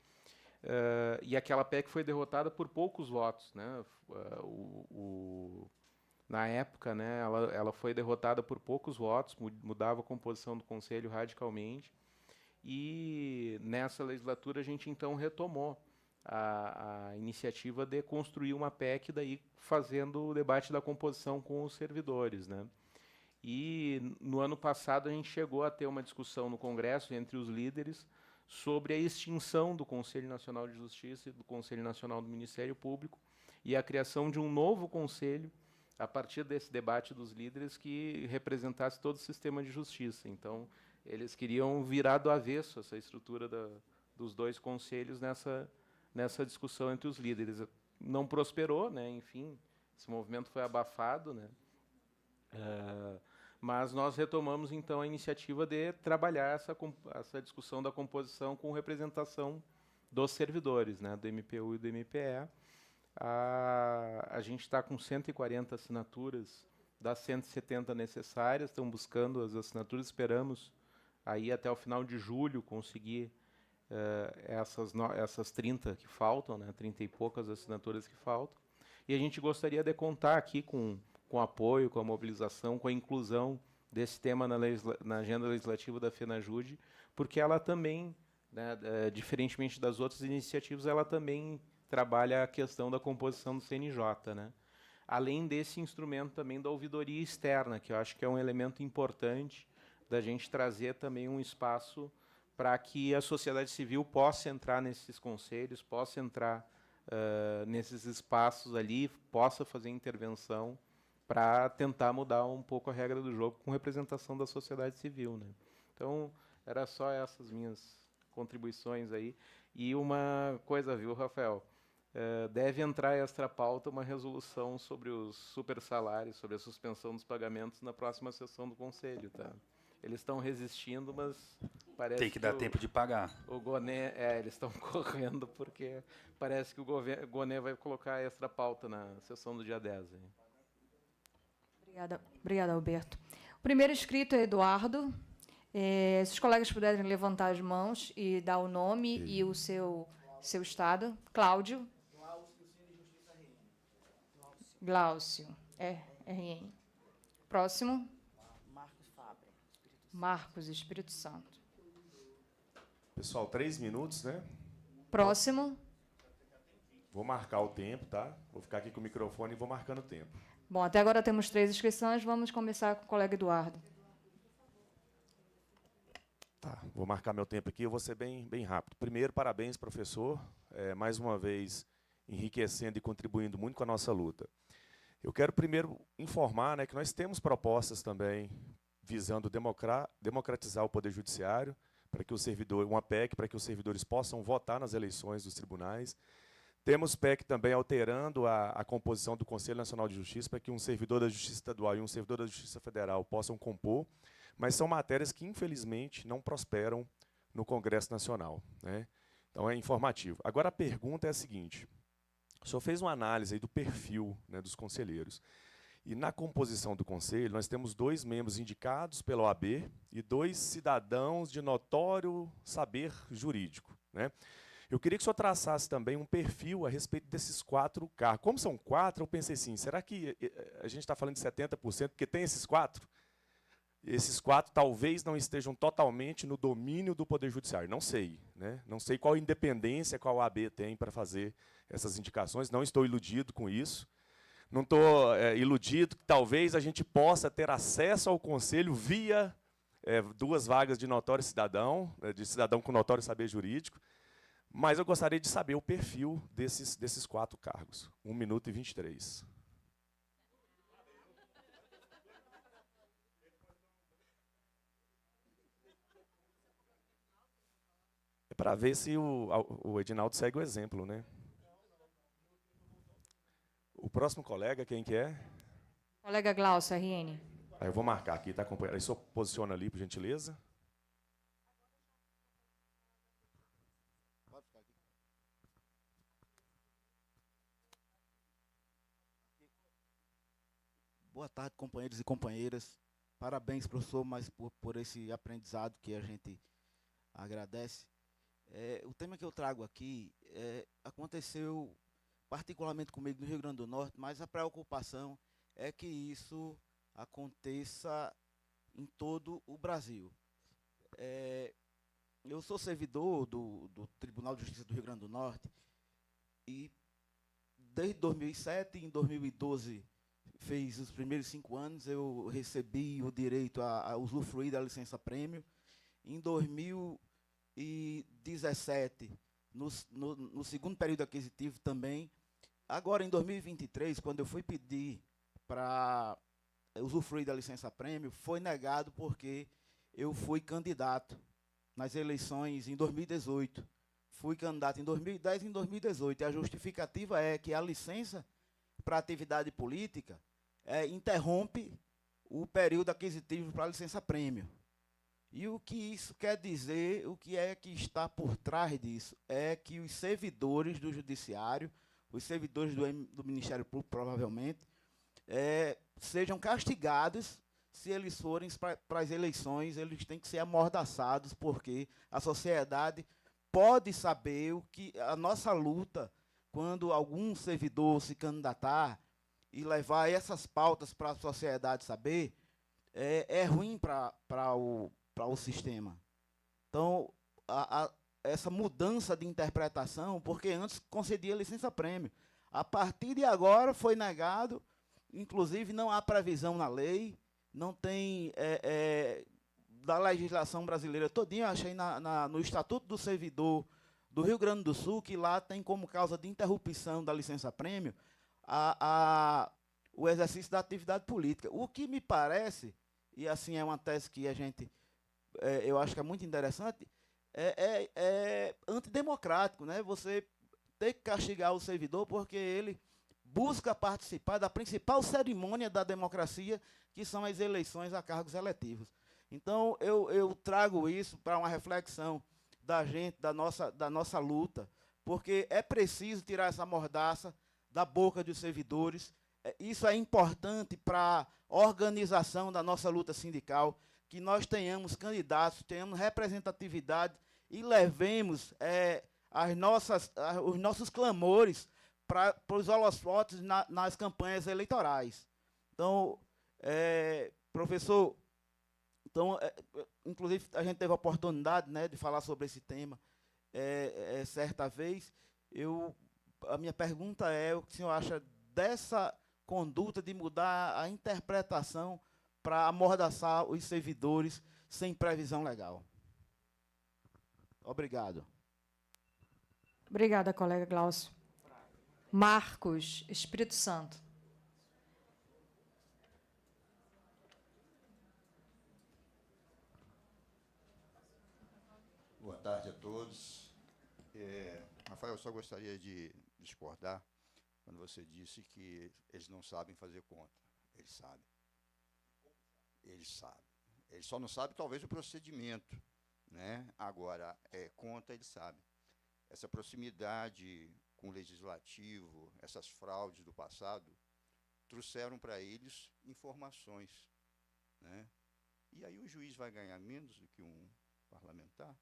e aquela PEC foi derrotada por poucos votos, né? Na época, né, ela foi derrotada por poucos votos, mudava a composição do Conselho radicalmente, e nessa legislatura a gente então retomou a iniciativa de construir uma PEC, daí fazendo o debate da composição com os servidores, né? E no ano passado a gente chegou a ter uma discussão no Congresso entre os líderes sobre a extinção do Conselho Nacional de Justiça e do Conselho Nacional do Ministério Público, e a criação de um novo conselho a partir desse debate dos líderes que representasse todo o sistema de justiça. Então, eles queriam virar do avesso essa estrutura dos dois conselhos nessa discussão entre os líderes. Não prosperou, né? Enfim, esse movimento foi abafado, né? Mas nós retomamos, então, a iniciativa de trabalhar essa discussão da composição com representação dos servidores, né? Do MPU e do MPE. A gente está com 140 assinaturas das 170 necessárias, estão buscando as assinaturas, esperamos aí até o final de julho conseguir essas 30 que faltam, né, 30 e poucas assinaturas que faltam. E a gente gostaria de contar aqui com apoio, com a mobilização, com a inclusão desse tema na agenda legislativa da FENAJUDE, porque ela também, né, diferentemente das outras iniciativas, ela também trabalha a questão da composição do CNJ, né? Além desse instrumento também da ouvidoria externa, que eu acho que é um elemento importante da gente trazer também um espaço para que a sociedade civil possa entrar nesses conselhos, possa entrar nesses espaços ali, possa fazer intervenção para tentar mudar um pouco a regra do jogo com representação da sociedade civil, né? Então, era só essas minhas contribuições aí. E uma coisa, viu, Rafael? Deve entrar extra pauta uma resolução sobre os supersalários, sobre a suspensão dos pagamentos na próxima sessão do Conselho, tá? Eles estão resistindo, mas parece Tem que dar tempo de pagar. o Gonê, eles estão correndo porque parece que o Gonê vai colocar extra pauta na sessão do dia 10. Hein? Obrigada, Alberto. O primeiro inscrito é Eduardo. Se os colegas puderem levantar as mãos e dar o nome e o seu estado. Cláudio. Glaucio, RN. Próximo. Marcos Fabre. Marcos, Espírito Santo. Pessoal, 3 minutos, né? Próximo. Vou marcar o tempo, tá? Vou ficar aqui com o microfone e vou marcando o tempo. Bom, até agora temos 3 inscrições. Vamos começar com o colega Eduardo. Tá, vou marcar meu tempo aqui, eu vou ser bem rápido. Primeiro, parabéns, professor, mais uma vez enriquecendo e contribuindo muito com a nossa luta. Eu quero primeiro informar, né, que nós temos propostas também visando democratizar o Poder Judiciário, para que uma PEC para que os servidores possam votar nas eleições dos tribunais. Temos PEC também alterando a composição do Conselho Nacional de Justiça, para que um servidor da Justiça Estadual e um servidor da Justiça Federal possam compor, mas são matérias que, infelizmente, não prosperam no Congresso Nacional, né? Então, é informativo. Agora, a pergunta é a seguinte. O senhor fez uma análise aí do perfil, né, dos conselheiros. E, na composição do Conselho, nós temos 2 membros indicados pela OAB e 2 cidadãos de notório saber jurídico, né? Eu queria que o senhor traçasse também um perfil a respeito desses 4 cargos. Como são 4, eu pensei assim, será que a gente está falando de 70%, porque tem esses 4? Esses 4 talvez não estejam totalmente no domínio do Poder Judiciário. Não sei, né? Não sei qual independência qual a OAB tem para fazer essas indicações. Não estou iludido com isso. Não estou iludido que talvez a gente possa ter acesso ao Conselho via 2 vagas de notório cidadão, de cidadão com notório saber jurídico. Mas eu gostaria de saber o perfil desses 4 cargos. 1 minuto e 23. Para ver se o Edinaldo segue o exemplo, né? O próximo colega, quem que é? Colega Glaucio, RN. Aí eu vou marcar aqui, tá, companheiro? Aí só posiciona ali, por gentileza. Boa tarde, companheiros e companheiras. Parabéns, professor, por esse aprendizado que a gente agradece. O tema que eu trago aqui aconteceu particularmente comigo no Rio Grande do Norte, mas a preocupação é que isso aconteça em todo o Brasil. Eu sou servidor do Tribunal de Justiça do Rio Grande do Norte e desde 2007, em 2012, fez os primeiros 5 anos, eu recebi o direito a usufruir da licença-prêmio. Em 2017, no segundo período aquisitivo também, agora, em 2023, quando eu fui pedir para usufruir da licença-prêmio, foi negado porque eu fui candidato nas eleições em 2018. Fui candidato em 2010 e em 2018. E a justificativa é que a licença para atividade política interrompe o período aquisitivo para a licença-prêmio. E o que isso quer dizer, o que é que está por trás disso? É que os servidores do Judiciário, os servidores do Ministério Público, provavelmente, sejam castigados se eles forem para as eleições, eles têm que ser amordaçados, porque a sociedade pode saber o que a nossa luta, quando algum servidor se candidatar e levar essas pautas para a sociedade saber, é ruim para o sistema. Então, essa mudança de interpretação, porque antes concedia licença-prêmio. A partir de agora foi negado, inclusive não há previsão na lei, não tem da legislação brasileira todinha, eu achei no Estatuto do Servidor do Rio Grande do Sul, que lá tem como causa de interrupção da licença-prêmio o exercício da atividade política. O que me parece, e assim é uma tese que eu acho que é muito interessante, é antidemocrático, né? Você tem que castigar o servidor porque ele busca participar da principal cerimônia da democracia, que são as eleições a cargos eletivos. Então, eu trago isso para uma reflexão da gente, da nossa luta, porque é preciso tirar essa mordaça da boca dos servidores. Isso é importante para a organização da nossa luta sindical, que nós tenhamos candidatos, tenhamos representatividade e levemos os nossos clamores para os holofotes nas campanhas eleitorais. Então, professor, inclusive a gente teve a oportunidade, né, de falar sobre esse tema certa vez. A minha pergunta é o que o senhor acha dessa conduta de mudar a interpretação para amordaçar os servidores sem previsão legal. Obrigado. Obrigada, colega Glaucio. Marcos, Espírito Santo. Boa tarde a todos. Rafael, eu só gostaria de discordar quando você disse que eles não sabem fazer conta. Eles sabem. Eles sabem. Eles só não sabem, talvez, o procedimento, né? Agora, conta, eles sabem. Essa proximidade com o legislativo, essas fraudes do passado, trouxeram para eles informações, né? E aí o juiz vai ganhar menos do que um parlamentar?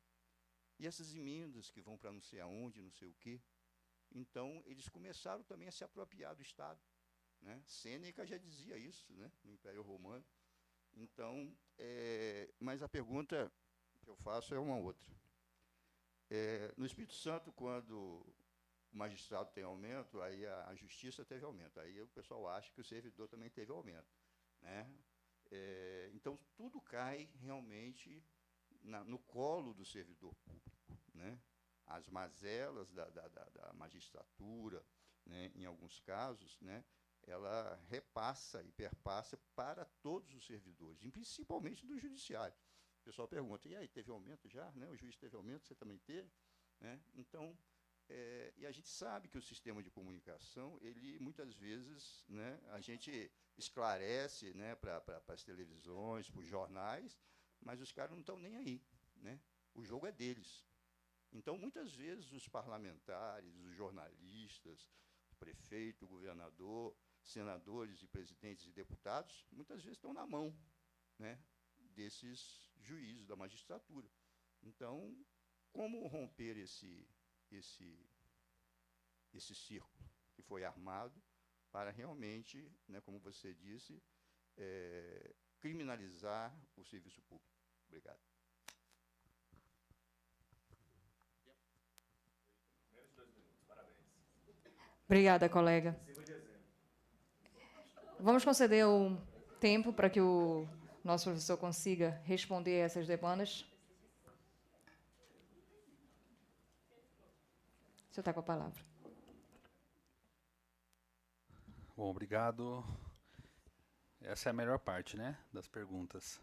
E essas emendas que vão para não sei aonde, não sei o quê. Então, eles começaram também a se apropriar do Estado, né? Sêneca já dizia isso, né, no Império Romano. Então, mas a pergunta que eu faço é uma outra. No Espírito Santo, quando o magistrado tem aumento, aí a justiça teve aumento. Aí o pessoal acha que o servidor também teve aumento, né? Então, tudo cai realmente no colo do servidor público, né? As mazelas da magistratura, né, em alguns casos, né, ela repassa e perpassa para todos os servidores, e principalmente do judiciário. O pessoal pergunta, e aí, teve aumento já? Né? O juiz teve aumento, você também teve? Né? Então, e a gente sabe que o sistema de comunicação, ele muitas vezes, né, a gente esclarece, né, para as televisões, para os jornais, mas os caras não estão nem aí, né? O jogo é deles. Então, muitas vezes, os parlamentares, os jornalistas, o prefeito, o governador, senadores e presidentes e deputados, muitas vezes estão na mão, né, desses juízes da magistratura. Então, como romper esse círculo que foi armado para realmente, né, como você disse, criminalizar o serviço público? Obrigado. Obrigada, colega. Vamos conceder um tempo para que o nosso professor consiga responder a essas demandas. O senhor está com a palavra. Bom, obrigado. Essa é a melhor parte, né, das perguntas.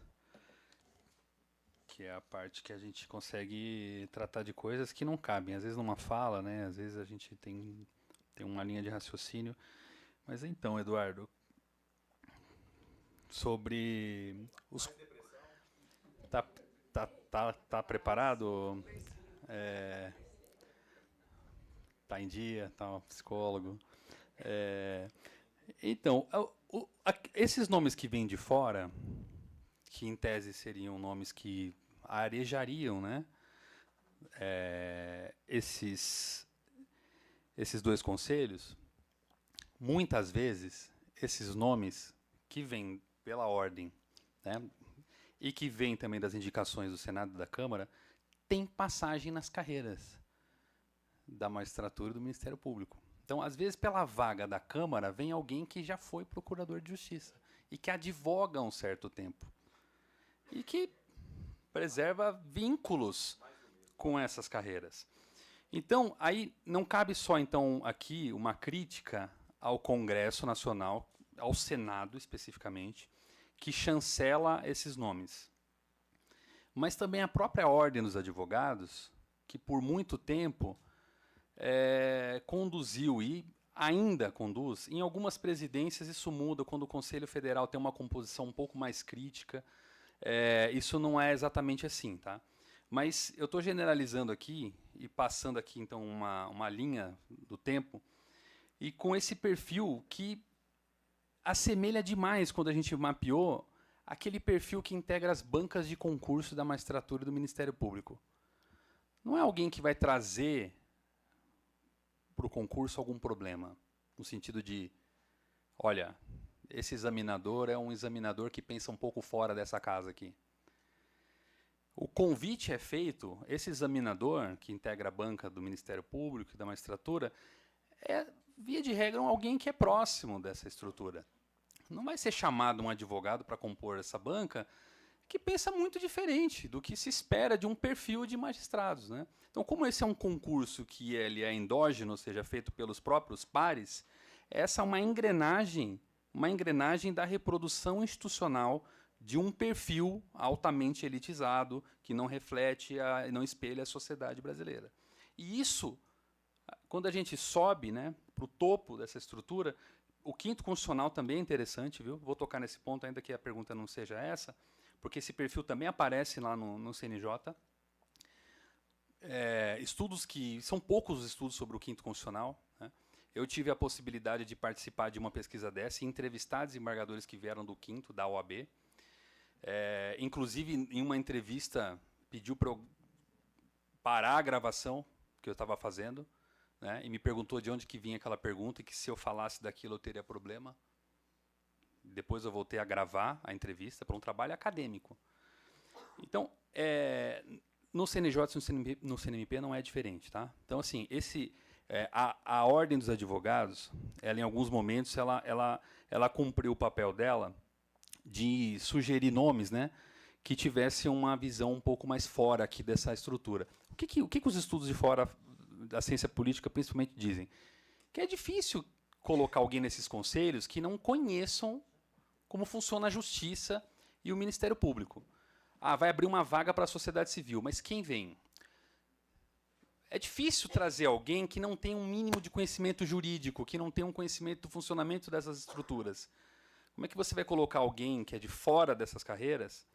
Que é a parte que a gente consegue tratar de coisas que não cabem. Às vezes numa fala, né, às vezes a gente tem uma linha de raciocínio. Mas então, Eduardo, sobre os... Tá preparado? Tá em dia, tá psicólogo. Então, esses nomes que vêm de fora, que em tese seriam nomes que arejariam, né, esses dois conselhos, muitas vezes, esses nomes que vêm pela ordem, né, e que vêm também das indicações do Senado e da Câmara, têm passagem nas carreiras da magistratura e do Ministério Público. Então, às vezes, pela vaga da Câmara, vem alguém que já foi procurador de justiça e que advoga há um certo tempo e que preserva vínculos com essas carreiras. Então, aí não cabe só, então, aqui uma crítica ao Congresso Nacional, ao Senado especificamente, que chancela esses nomes. Mas também a própria Ordem dos Advogados, que por muito tempo conduziu e ainda conduz, em algumas presidências isso muda, quando o Conselho Federal tem uma composição um pouco mais crítica, isso não é exatamente assim, tá? Mas eu estou generalizando aqui e passando aqui então uma linha do tempo e com esse perfil que assemelha demais, quando a gente mapeou, aquele perfil que integra as bancas de concurso da magistratura e do Ministério Público. Não é alguém que vai trazer para o concurso algum problema, no sentido de, olha, esse examinador é um examinador que pensa um pouco fora dessa casa aqui. O convite é feito, esse examinador, que integra a banca do Ministério Público e da magistratura, via de regra, alguém que é próximo dessa estrutura. Não vai ser chamado um advogado para compor essa banca que pensa muito diferente do que se espera de um perfil de magistrados, né? Então, como esse é um concurso que ele é endógeno, ou seja, feito pelos próprios pares, essa é uma engrenagem da reprodução institucional de um perfil altamente elitizado, que não reflete, não espelha a sociedade brasileira. E isso, quando a gente sobe, né, para o topo dessa estrutura, o quinto constitucional também é interessante, viu? Vou tocar nesse ponto, ainda que a pergunta não seja essa, porque esse perfil também aparece lá no CNJ. Estudos que... São poucos os estudos sobre o quinto constitucional, né? Eu tive a possibilidade de participar de uma pesquisa dessa e entrevistar desembargadores que vieram do quinto, da OAB. Inclusive, em uma entrevista, pediu para eu parar a gravação que eu estava fazendo, né, e me perguntou de onde que vinha aquela pergunta e que se eu falasse daquilo eu teria problema. Depois eu voltei a gravar a entrevista para um trabalho acadêmico. Então, no CNJ e no CNMP não é diferente, tá? Então, assim, a Ordem dos Advogados, ela, em alguns momentos, ela cumpriu o papel dela de sugerir nomes, né, que tivessem uma visão um pouco mais fora aqui dessa estrutura. O que os estudos de fora da ciência política principalmente dizem? Que é difícil colocar alguém nesses conselhos que não conheçam como funciona a justiça e o Ministério Público. Vai abrir uma vaga para a sociedade civil, mas quem vem? É difícil trazer alguém que não tem um mínimo de conhecimento jurídico, que não tem um conhecimento do funcionamento dessas estruturas. Como é que você vai colocar alguém que é de fora dessas carreiras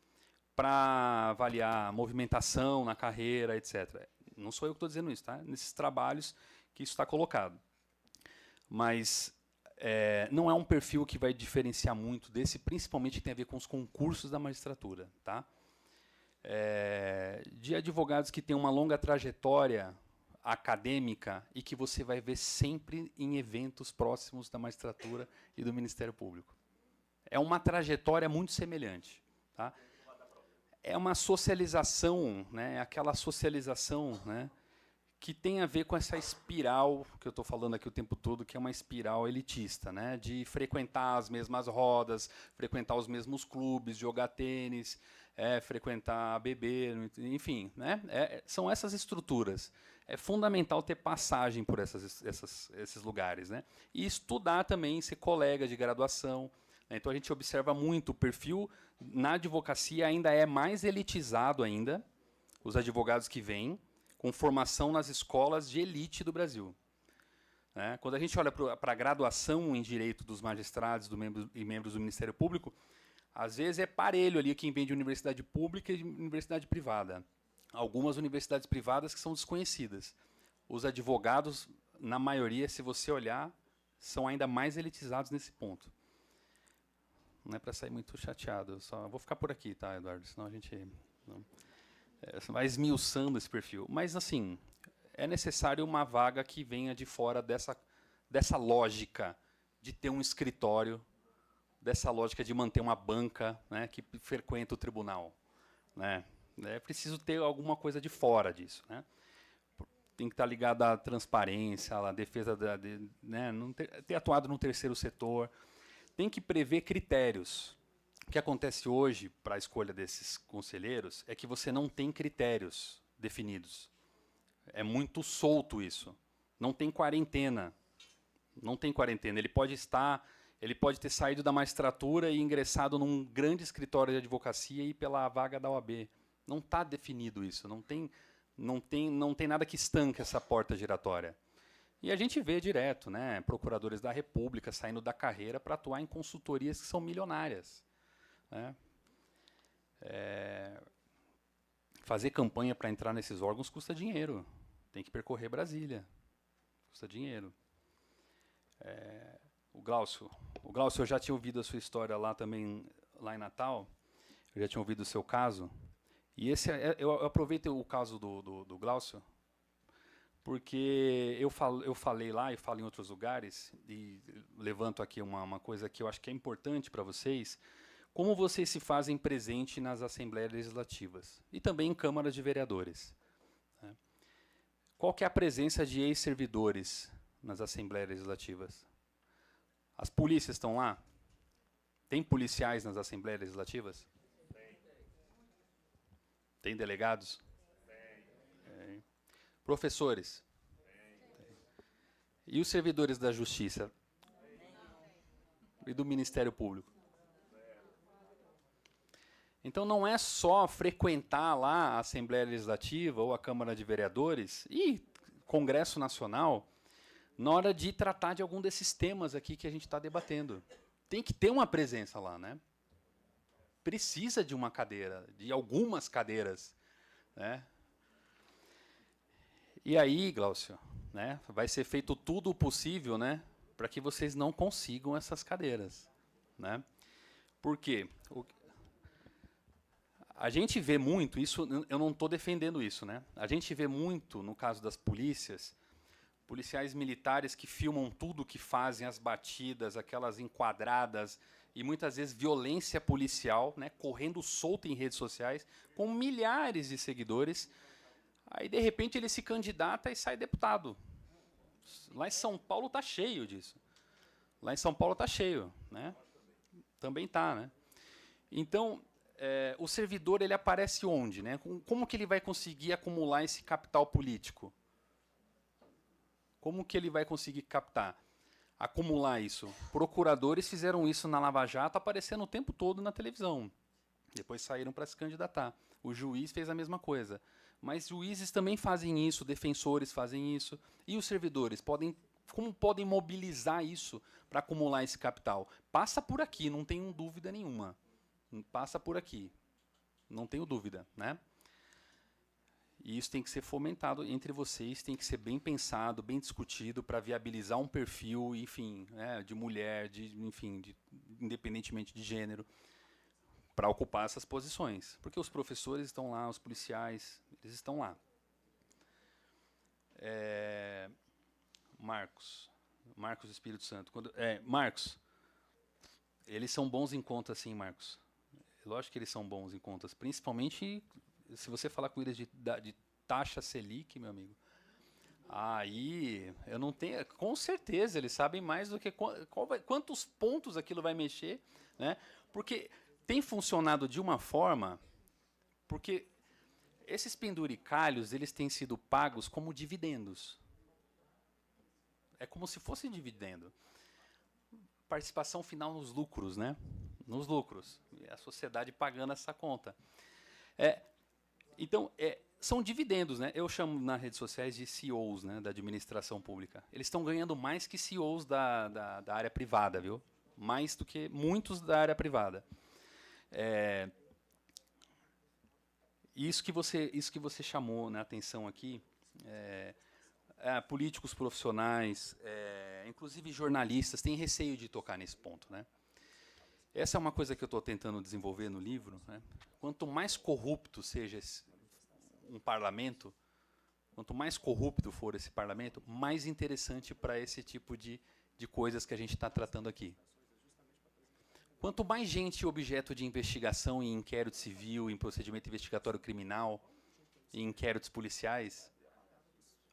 para avaliar a movimentação na carreira, etc.? Não sou eu que estou dizendo isso, tá? Nesses trabalhos que isso está colocado. Mas não é um perfil que vai diferenciar muito desse, principalmente que tem a ver com os concursos da magistratura, tá? De advogados que têm uma longa trajetória acadêmica e que você vai ver sempre em eventos próximos da magistratura e do Ministério Público. É uma trajetória muito semelhante, tá? É uma socialização, né? Aquela socialização, né, que tem a ver com essa espiral que eu estou falando aqui o tempo todo, que é uma espiral elitista, né? De frequentar as mesmas rodas, frequentar os mesmos clubes, jogar tênis, frequentar, beber, enfim, né? São essas estruturas. É fundamental ter passagem por esses lugares, né? E estudar também, ser colega de graduação. Né? Então a gente observa muito o perfil na advocacia ainda é mais elitizado ainda, os advogados que vêm com formação nas escolas de elite do Brasil. Né? Quando a gente olha para a graduação em direito dos magistrados e membros do Ministério Público, às vezes é parelho ali quem vem de universidade pública e de universidade privada. Algumas universidades privadas que são desconhecidas. Os advogados, na maioria, se você olhar, são ainda mais elitizados nesse ponto. Não é para sair muito chateado, eu só vou ficar por aqui, tá, Eduardo? Senão a gente vai esmiuçando esse perfil. Mas, assim, é necessário uma vaga que venha de fora dessa lógica de ter um escritório, dessa lógica de manter uma banca, né, que frequenta o tribunal. Né? É preciso ter alguma coisa de fora disso. Né? Tem que estar ligado à transparência, à defesa, né, ter atuado no terceiro setor. Tem que prever critérios. O que acontece hoje para a escolha desses conselheiros é que você não tem critérios definidos. É muito solto isso. Não tem quarentena. Não tem quarentena. Ele pode ter saído da magistratura e ingressado num grande escritório de advocacia e ir pela vaga da OAB. Não está definido isso. Não tem nada que estanque essa porta giratória. E a gente vê direto, né, procuradores da República saindo da carreira para atuar em consultorias que são milionárias. Né? Fazer campanha para entrar nesses órgãos custa dinheiro. Tem que percorrer Brasília. Custa dinheiro. O Glaucio, eu já tinha ouvido a sua história lá também, lá em Natal. Eu já tinha ouvido o seu caso. E eu aproveito o caso do Glaucio, porque eu falei lá e falo em outros lugares, e levanto aqui uma coisa que eu acho que é importante para vocês, como vocês se fazem presente nas assembleias legislativas e também em câmaras de vereadores. Né? Qual que é a presença de ex-servidores nas assembleias legislativas? As polícias estão lá? Tem policiais nas assembleias legislativas? Tem delegados? Tem. Professores? Tem. E os servidores da Justiça? E do Ministério Público? Então não é só frequentar lá a Assembleia Legislativa ou a Câmara de Vereadores e Congresso Nacional na hora de tratar de algum desses temas aqui que a gente está debatendo. Tem que ter uma presença lá, né? Precisa de uma cadeira, de algumas cadeiras. Né? E aí, Glaucio, né, vai ser feito tudo o possível, né, para que vocês não consigam essas cadeiras. Né? Por quê? A gente vê muito, isso, eu não estou defendendo isso, né? A gente vê muito, no caso das polícias, policiais militares que filmam tudo que fazem, as batidas, aquelas enquadradas, e muitas vezes violência policial, né, correndo solto em redes sociais, com milhares de seguidores. Aí, de repente, ele se candidata e sai deputado. Lá em São Paulo está cheio disso. Lá em São Paulo está cheio. Né? Também está. Né? Então, o servidor ele aparece onde? Né? Como que ele vai conseguir acumular esse capital político? Como que ele vai conseguir captar? Acumular isso. Procuradores fizeram isso na Lava Jato, aparecendo o tempo todo na televisão. Depois saíram para se candidatar. O juiz fez a mesma coisa. Mas juízes também fazem isso, defensores fazem isso. E os servidores como podem mobilizar isso para acumular esse capital? Passa por aqui, não tenho dúvida nenhuma. Passa por aqui. Não tenho dúvida, né? E isso tem que ser fomentado entre vocês, tem que ser bem pensado, bem discutido para viabilizar um perfil, enfim, né, de mulher, independentemente de gênero, para ocupar essas posições. Porque os professores estão lá, os policiais, eles estão lá. Marcos Espírito Santo. Marcos, eles são bons em contas, sim, Marcos. Lógico que eles são bons em contas, principalmente se você falar com eles de taxa Selic, meu amigo, Aí, eu não tenho... Com certeza, eles sabem mais do que... Quantos pontos aquilo vai mexer, né? Porque tem funcionado de uma forma... Porque esses penduricalhos, eles têm sido pagos como dividendos. É como se fosse dividendo. Participação final nos lucros, né? Nos lucros. E a sociedade pagando essa conta. Então, são dividendos, né? Eu chamo nas redes sociais de CEOs, né, da administração pública. Eles estão ganhando mais que CEOs da área privada, viu? Mais do que muitos da área privada. Isso que você chamou na atenção aqui, políticos profissionais, inclusive jornalistas, têm receio de tocar nesse ponto, né? Essa é uma coisa que eu estou tentando desenvolver no livro, né? Quanto mais corrupto seja um parlamento, quanto mais corrupto for esse parlamento, mais interessante para esse tipo de coisas que a gente está tratando aqui. Quanto mais gente objeto de investigação em inquérito civil, em procedimento investigatório criminal, em inquéritos policiais,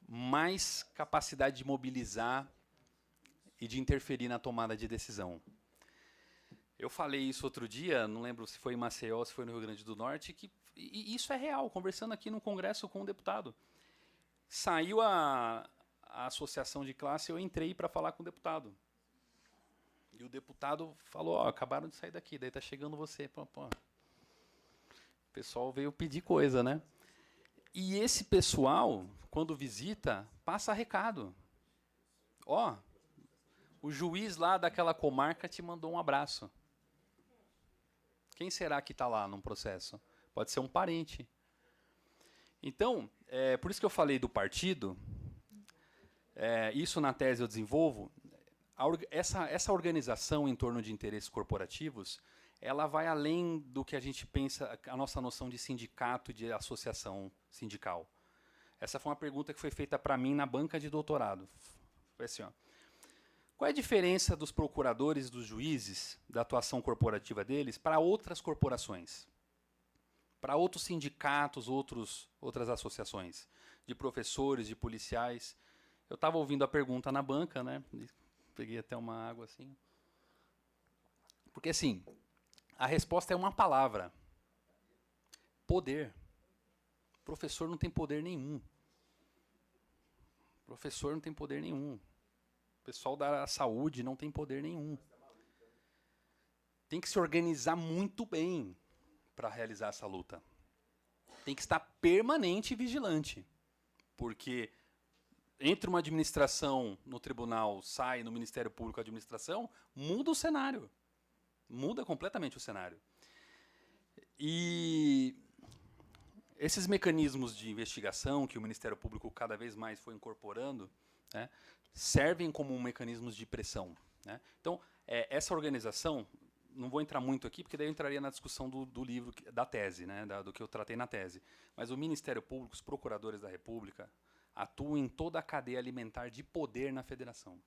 mais capacidade de mobilizar e de interferir na tomada de decisão. Eu falei isso outro dia, não lembro se foi em Maceió, se foi no Rio Grande do Norte, e isso é real, conversando aqui no Congresso com um deputado. Saiu a associação de classe, eu entrei para falar com o deputado. E o deputado falou, acabaram de sair daqui, daí tá chegando você. Pô. O pessoal veio pedir coisa, né? E esse pessoal, quando visita, passa recado. O juiz lá daquela comarca te mandou um abraço. Quem será que está lá num processo? Pode ser um parente. Então, por isso que eu falei do partido, isso na tese eu desenvolvo, essa organização em torno de interesses corporativos, ela vai além do que a gente pensa, a nossa noção de sindicato, de associação sindical. Essa foi uma pergunta que foi feita para mim na banca de doutorado. Foi assim, qual é a diferença dos procuradores, dos juízes, da atuação corporativa deles, para outras corporações? Para outros sindicatos, outras associações, de professores, de policiais. Eu estava ouvindo a pergunta na banca, né? Peguei até uma água assim. Porque, assim, a resposta é uma palavra. Poder. Professor não tem poder nenhum. Professor não tem poder nenhum. O pessoal da saúde não tem poder nenhum. Tem que se organizar muito bem para realizar essa luta. Tem que estar permanente e vigilante. Porque entre uma administração no tribunal, sai no Ministério Público a administração, muda o cenário. Muda completamente o cenário. E esses mecanismos de investigação que o Ministério Público cada vez mais foi incorporando, né, servem como mecanismos de pressão, né? Então, essa organização, não vou entrar muito aqui, porque daí eu entraria na discussão do livro, da tese, né, do que eu tratei na tese. Mas o Ministério Público, os procuradores da República, atuam em toda a cadeia alimentar de poder na federação,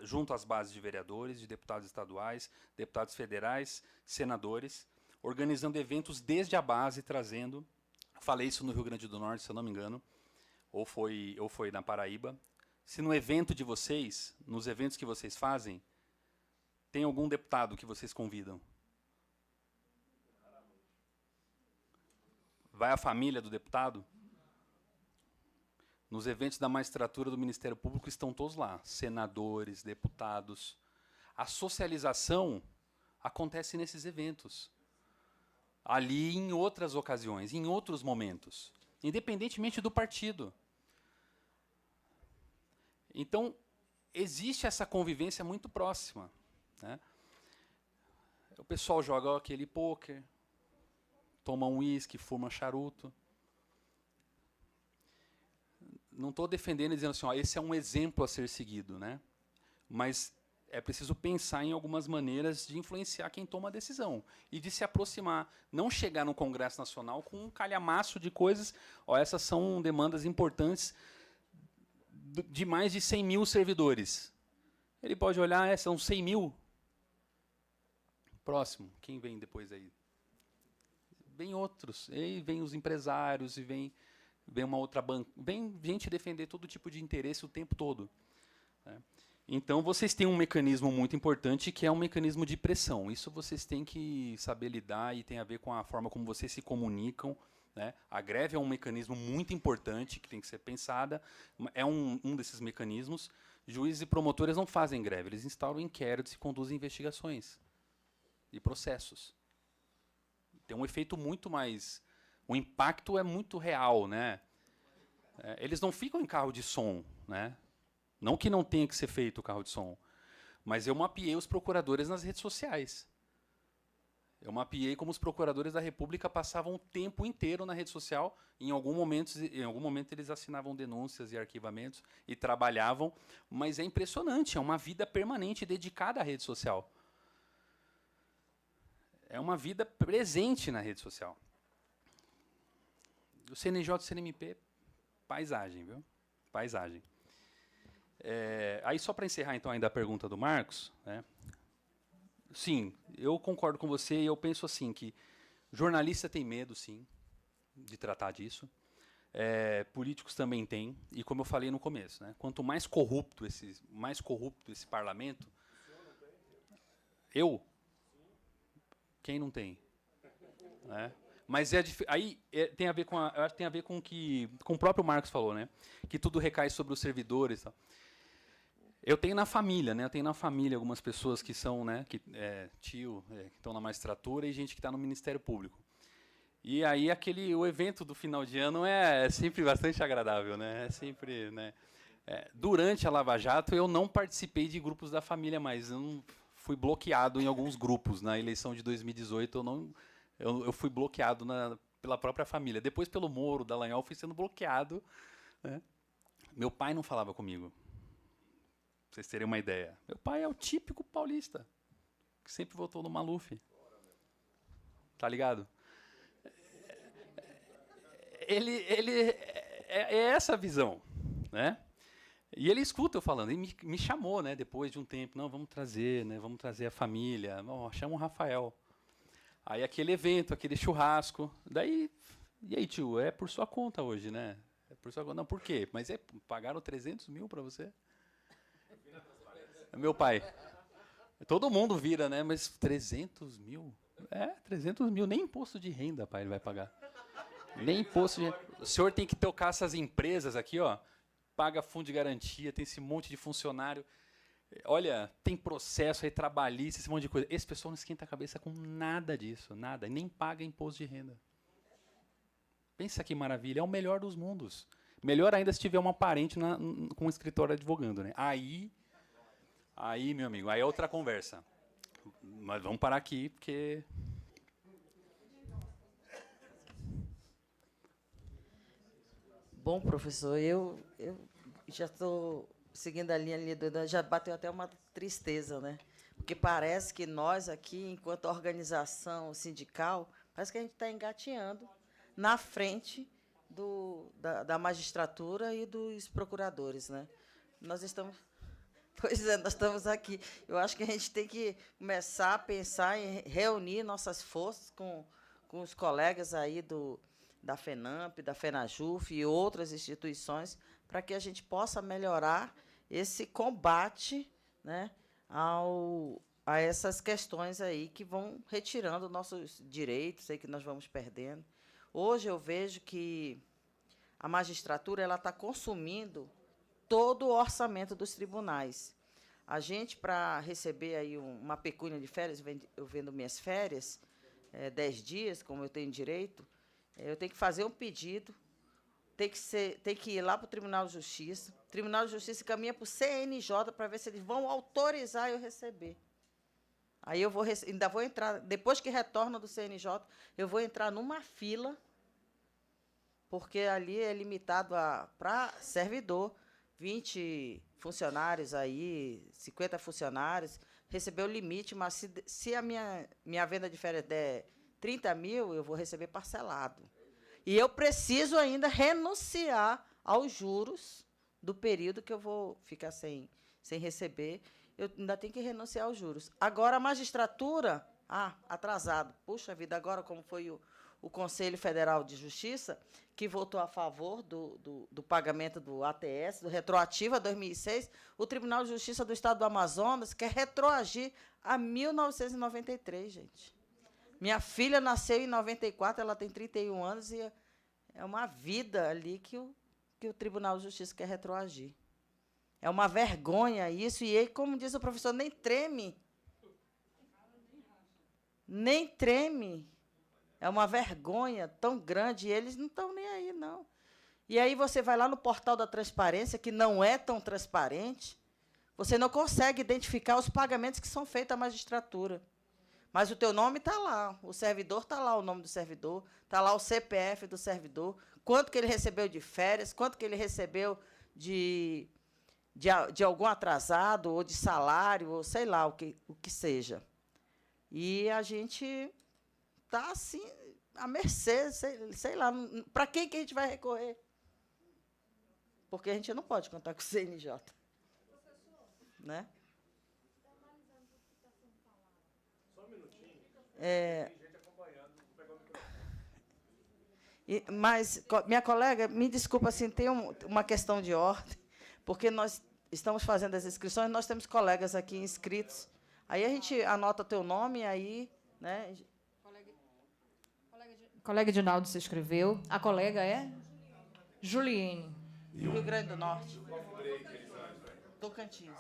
junto às bases de vereadores, de deputados estaduais, deputados federais, senadores, organizando eventos desde a base, trazendo... Falei isso no Rio Grande do Norte, se eu não me engano, ou foi na Paraíba. Se no evento de vocês, nos eventos que vocês fazem, tem algum deputado que vocês convidam? Vai a família do deputado? Nos eventos da magistratura do Ministério Público estão todos lá, senadores, deputados. A socialização acontece nesses eventos. Ali em outras ocasiões, em outros momentos, independentemente do partido. Então, existe essa convivência muito próxima, né? O pessoal joga aquele pôquer, toma um uísque, fuma charuto. Não estou defendendo e dizendo assim, esse é um exemplo a ser seguido, né? Mas é preciso pensar em algumas maneiras de influenciar quem toma a decisão e de se aproximar. Não chegar no Congresso Nacional com um calhamaço de coisas. Essas são demandas importantes de mais de 100 mil servidores. Ele pode olhar, são 100 mil. Próximo, quem vem depois aí? Vem outros, e vem os empresários, e vem vem uma outra banca, vem gente defender todo tipo de interesse o tempo todo, né? Então, vocês têm um mecanismo muito importante, que é um mecanismo de pressão. Isso vocês têm que saber lidar e tem a ver com a forma como vocês se comunicam, né? A greve é um mecanismo muito importante, que tem que ser pensada, é um desses mecanismos. Juízes e promotores não fazem greve, eles instauram inquéritos e conduzem investigações e processos. Tem um efeito muito mais... O impacto é muito real, né? Eles não ficam em carro de som, né? Não que não tenha que ser feito o carro de som, mas eu mapeei os procuradores nas redes sociais. Eu mapeei como os procuradores da República passavam o tempo inteiro na rede social. Em algum momento eles assinavam denúncias e arquivamentos e trabalhavam, mas é impressionante, é uma vida permanente dedicada à rede social. É uma vida presente na rede social. O CNJ e o CNMP, paisagem, viu? Paisagem. Aí, só para encerrar, então, ainda a pergunta do Marcos, né? Sim, eu concordo com você e eu penso assim, que jornalista tem medo, sim, de tratar disso. Políticos também têm, e como eu falei no começo, né? Quanto mais corrupto esse parlamento... Eu? Quem não tem? Né? Mas aí tem a ver com eu acho que tem a ver com o próprio Marcos falou, né? Que tudo recai sobre os servidores, tal. Eu tenho na família, né? Eu tenho na família algumas pessoas que são, né? Que que estão na magistratura e gente que está no Ministério Público. E aí o evento do final de ano é sempre bastante agradável, né? É sempre, né? Durante a Lava Jato eu não participei de grupos da família, mas eu não fui bloqueado em alguns grupos. Na eleição de 2018 eu fui bloqueado pela própria família. Depois, pelo Moro, Dallagnol, fui sendo bloqueado, né? Meu pai não falava comigo. Pra vocês terem uma ideia. Meu pai é o típico paulista, que sempre votou no Maluf. Tá ligado? Ele é essa a visão, né? E ele escuta eu falando, e me chamou, né, depois de um tempo. Não, vamos trazer, né, vamos trazer a família. Oh, chama o Rafael. Aí aquele evento, aquele churrasco. Daí, e aí, tio, é por sua conta hoje, né? É por sua conta. Não, por quê? Mas pagaram 300 mil para você? Meu pai. Todo mundo vira, né? Mas 300 mil? 300 mil. Nem imposto de renda, pai, ele vai pagar. Nem imposto de renda. O senhor tem que tocar essas empresas aqui, ó. Paga fundo de garantia, tem esse monte de funcionário. Olha, tem processo aí trabalhista, esse monte de coisa. Esse pessoal não esquenta a cabeça com nada disso, nada. Nem paga imposto de renda. Pensa que maravilha, é o melhor dos mundos. Melhor ainda se tiver uma parente com um escritório advogando, né? Aí, meu amigo, aí é outra conversa. Mas vamos parar aqui, porque... Bom, professor, eu já estou seguindo a linha ali, já bateu até uma tristeza, né? Porque parece que nós aqui, enquanto organização sindical, parece que a gente está engateando na frente da magistratura e dos procuradores, né? Nós estamos aqui. Eu acho que a gente tem que começar a pensar em reunir nossas forças com os colegas aí da FENAMP, da FENAJUF e outras instituições, para que a gente possa melhorar esse combate, né, a essas questões aí que vão retirando nossos direitos, aí que nós vamos perdendo. Hoje eu vejo que a magistratura ela está consumindo todo o orçamento dos tribunais. A gente, para receber aí uma pecúnia de férias, eu vendo minhas férias, 10 dias, como eu tenho direito, eu tenho que fazer um pedido, tem que ir lá para o Tribunal de Justiça. O Tribunal de Justiça caminha para o CNJ para ver se eles vão autorizar eu receber. Aí eu ainda vou entrar, depois que retorno do CNJ, eu vou entrar numa fila, porque ali é limitado para servidor, 20 funcionários aí, 50 funcionários, receber o limite, mas se a minha venda de férias der 30 mil, eu vou receber parcelado. E eu preciso ainda renunciar aos juros do período que eu vou ficar sem receber. Eu ainda tenho que renunciar aos juros. Agora, a magistratura, atrasado. Puxa vida, agora como foi o Conselho Federal de Justiça, que votou a favor do pagamento do ATS, do retroativo a 2006, o Tribunal de Justiça do Estado do Amazonas quer retroagir a 1993, gente. Minha filha nasceu em 94, ela tem 31 anos, e é uma vida ali que o Tribunal de Justiça quer retroagir. É uma vergonha isso, e ele, como diz o professor, nem treme. Nem treme. É uma vergonha tão grande, e eles não estão nem aí, não. E aí você vai lá no portal da transparência, que não é tão transparente, você não consegue identificar os pagamentos que são feitos à magistratura. Mas o teu nome está lá, o servidor está lá, o nome do servidor, está lá o CPF do servidor, quanto que ele recebeu de férias, quanto que ele recebeu de algum atrasado, ou de salário, ou sei lá, o que seja. E a gente está, assim, à mercê, sei lá, para quem que a gente vai recorrer? Porque a gente não pode contar com o CNJ. Né? Mas, minha colega, me desculpa, assim, tem uma questão de ordem, porque nós estamos fazendo as inscrições, nós temos colegas aqui inscritos. Aí a gente anota teu nome, aí, né? Colega Edinaldo se inscreveu. A colega é Juliene. Do Rio Grande do Norte. Tocantins.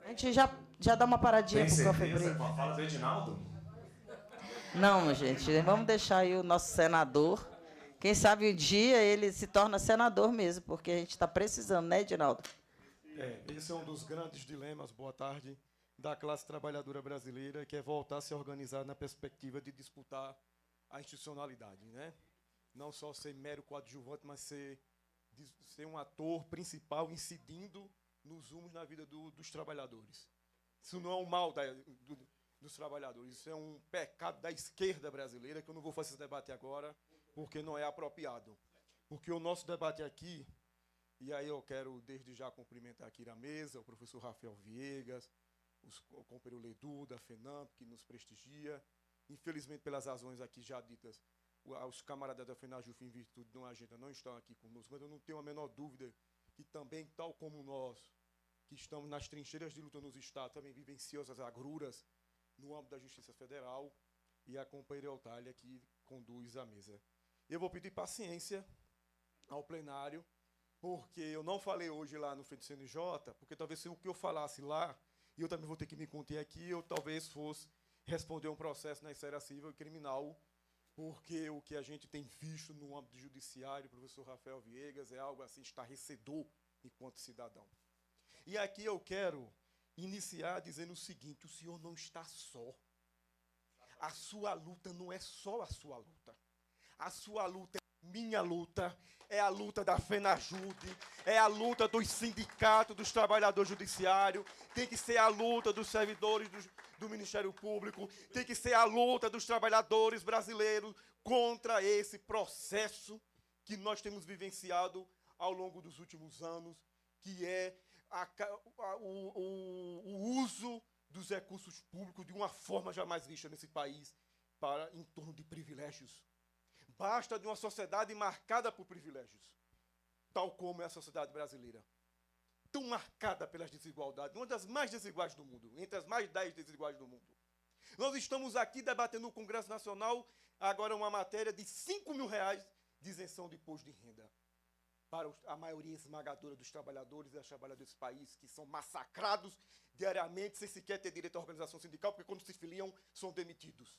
A gente já dá uma paradinha para o Café Break. Fala do Edinaldo? Não, gente, vamos deixar aí o nosso senador. Quem sabe um dia ele se torna senador mesmo, porque a gente está precisando, né, Edinaldo? Esse é um dos grandes dilemas, boa tarde, da classe trabalhadora brasileira, que é voltar a se organizar na perspectiva de disputar a institucionalidade, né? Não só ser mero coadjuvante, mas ser um ator principal incidindo nos rumos na vida dos trabalhadores. Isso não é um mal dos trabalhadores, isso é um pecado da esquerda brasileira, que eu não vou fazer esse debate agora, porque não é apropriado. Porque o nosso debate aqui, e aí eu quero desde já cumprimentar aqui na mesa o professor Rafael Viegas, o companheiro Ledu, da FENAMP, que nos prestigia. Infelizmente, pelas razões aqui já ditas, os camaradas da FENAJUF, em virtude de uma agenda, não estão aqui conosco, mas eu não tenho a menor dúvida que também, tal como nós, que estamos nas trincheiras de luta nos estados, também vivenciam as agruras no âmbito da Justiça Federal, e a companheira Eutália que conduz a mesa. Eu vou pedir paciência ao plenário, porque eu não falei hoje lá no frente do CNJ, porque talvez se o que eu falasse lá, e eu também vou ter que me conter aqui, eu talvez fosse responder um processo na esfera civil e criminal, porque o que a gente tem visto no âmbito judiciário, professor Rafael Viegas, é algo assim estarrecedor enquanto cidadão. E aqui eu quero iniciar dizendo o seguinte: o senhor não está só. A sua luta não é só a sua luta. A sua luta é minha luta, é a luta da FENAJUDE, é a luta dos sindicatos, dos trabalhadores judiciários, tem que ser a luta dos servidores do Ministério Público, tem que ser a luta dos trabalhadores brasileiros contra esse processo que nós temos vivenciado ao longo dos últimos anos, que é o uso dos recursos públicos de uma forma jamais vista nesse país em torno de privilégios. Basta de uma sociedade marcada por privilégios, tal como é a sociedade brasileira, tão marcada pelas desigualdades, uma das mais desiguais do mundo, entre as mais 10 desiguais do mundo. Nós estamos aqui debatendo no Congresso Nacional agora uma matéria de R$5.000 de isenção de imposto de renda para a maioria esmagadora dos trabalhadores e das trabalhadoras desse país, que são massacrados diariamente sem sequer ter direito à organização sindical, porque quando se filiam são demitidos.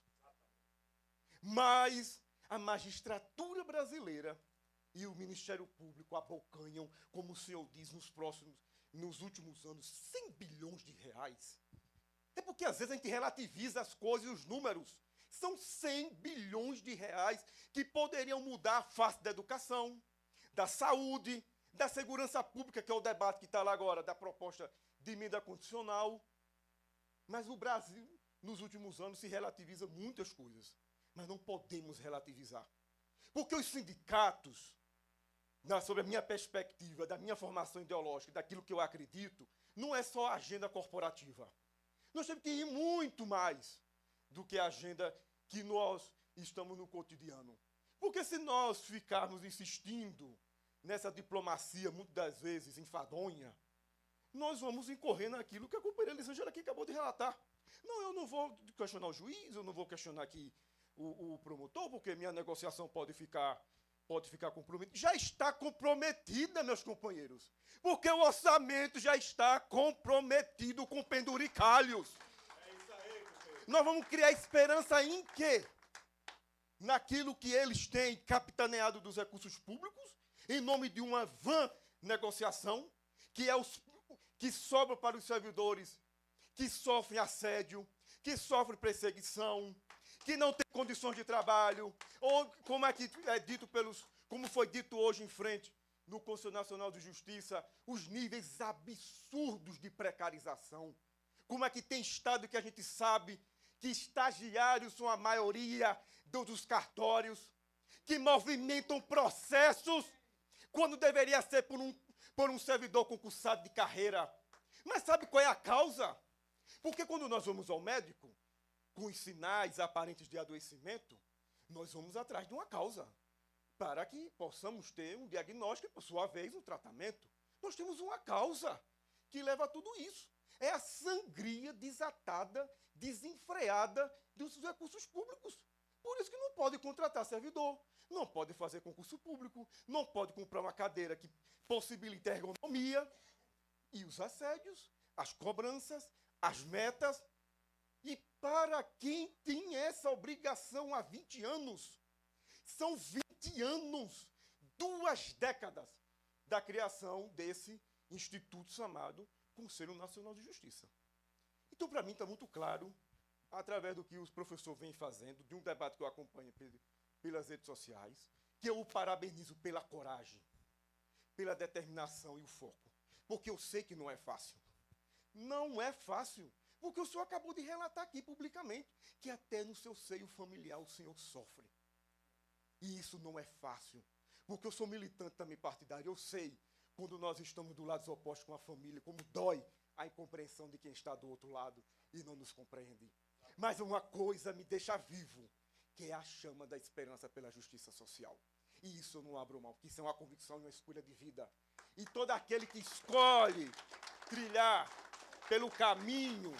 Mas a magistratura brasileira e o Ministério Público abocanham, como o senhor diz, nos últimos anos, 100 bilhões de reais. É porque às vezes a gente relativiza as coisas e os números. São 100 bilhões de reais que poderiam mudar a face da educação, da saúde, da segurança pública, que é o debate que está lá agora, da proposta de emenda constitucional. Mas o Brasil, nos últimos anos, se relativiza muitas coisas. Mas não podemos relativizar. Porque os sindicatos, sob a minha perspectiva, da minha formação ideológica, daquilo que eu acredito, não é só a agenda corporativa. Nós temos que ir muito mais do que a agenda que nós estamos no cotidiano. Porque se nós ficarmos insistindo nessa diplomacia, muitas das vezes enfadonha, nós vamos incorrer naquilo que a companheira Elisângela aqui acabou de relatar. Não, eu não vou questionar o juiz, eu não vou questionar aqui o promotor, porque minha negociação pode ficar comprometida. Já está comprometida, meus companheiros, porque o orçamento já está comprometido com penduricalhos. Nós vamos criar esperança em quê? Naquilo que eles têm capitaneado dos recursos públicos, em nome de uma vã negociação, que sobra para os servidores que sofrem assédio, que sofrem perseguição, que não têm condições de trabalho, ou como foi dito hoje em frente no Conselho Nacional de Justiça, os níveis absurdos de precarização. Como é que tem estado que a gente sabe que estagiários são a maioria dos cartórios, que movimentam processos, quando deveria ser por um servidor concursado de carreira. Mas sabe qual é a causa? Porque quando nós vamos ao médico, com os sinais aparentes de adoecimento, nós vamos atrás de uma causa, para que possamos ter um diagnóstico e, por sua vez, um tratamento. Nós temos uma causa que leva a tudo isso. É a sangria desatada, desenfreada dos recursos públicos. Por isso que não pode contratar servidor, não pode fazer concurso público, não pode comprar uma cadeira que possibilite a ergonomia. E os assédios, as cobranças, as metas. E para quem tem essa obrigação há 20 anos, são 20 anos, 2 décadas da criação desse instituto chamado Conselho Nacional de Justiça. Então, para mim, está muito claro, através do que os professores vêm fazendo, de um debate que eu acompanho pelas redes sociais, que eu o parabenizo pela coragem, pela determinação e o foco. Porque eu sei que não é fácil. Não é fácil. Porque o senhor acabou de relatar aqui publicamente que até no seu seio familiar o senhor sofre. E isso não é fácil. Porque eu sou militante também partidário. Eu sei, quando nós estamos do lado opostos com a família, como dói a incompreensão de quem está do outro lado e não nos compreende. Mas uma coisa me deixa vivo, que é a chama da esperança pela justiça social. E isso eu não abro mão, porque isso é uma convicção e uma escolha de vida. E todo aquele que escolhe trilhar pelo caminho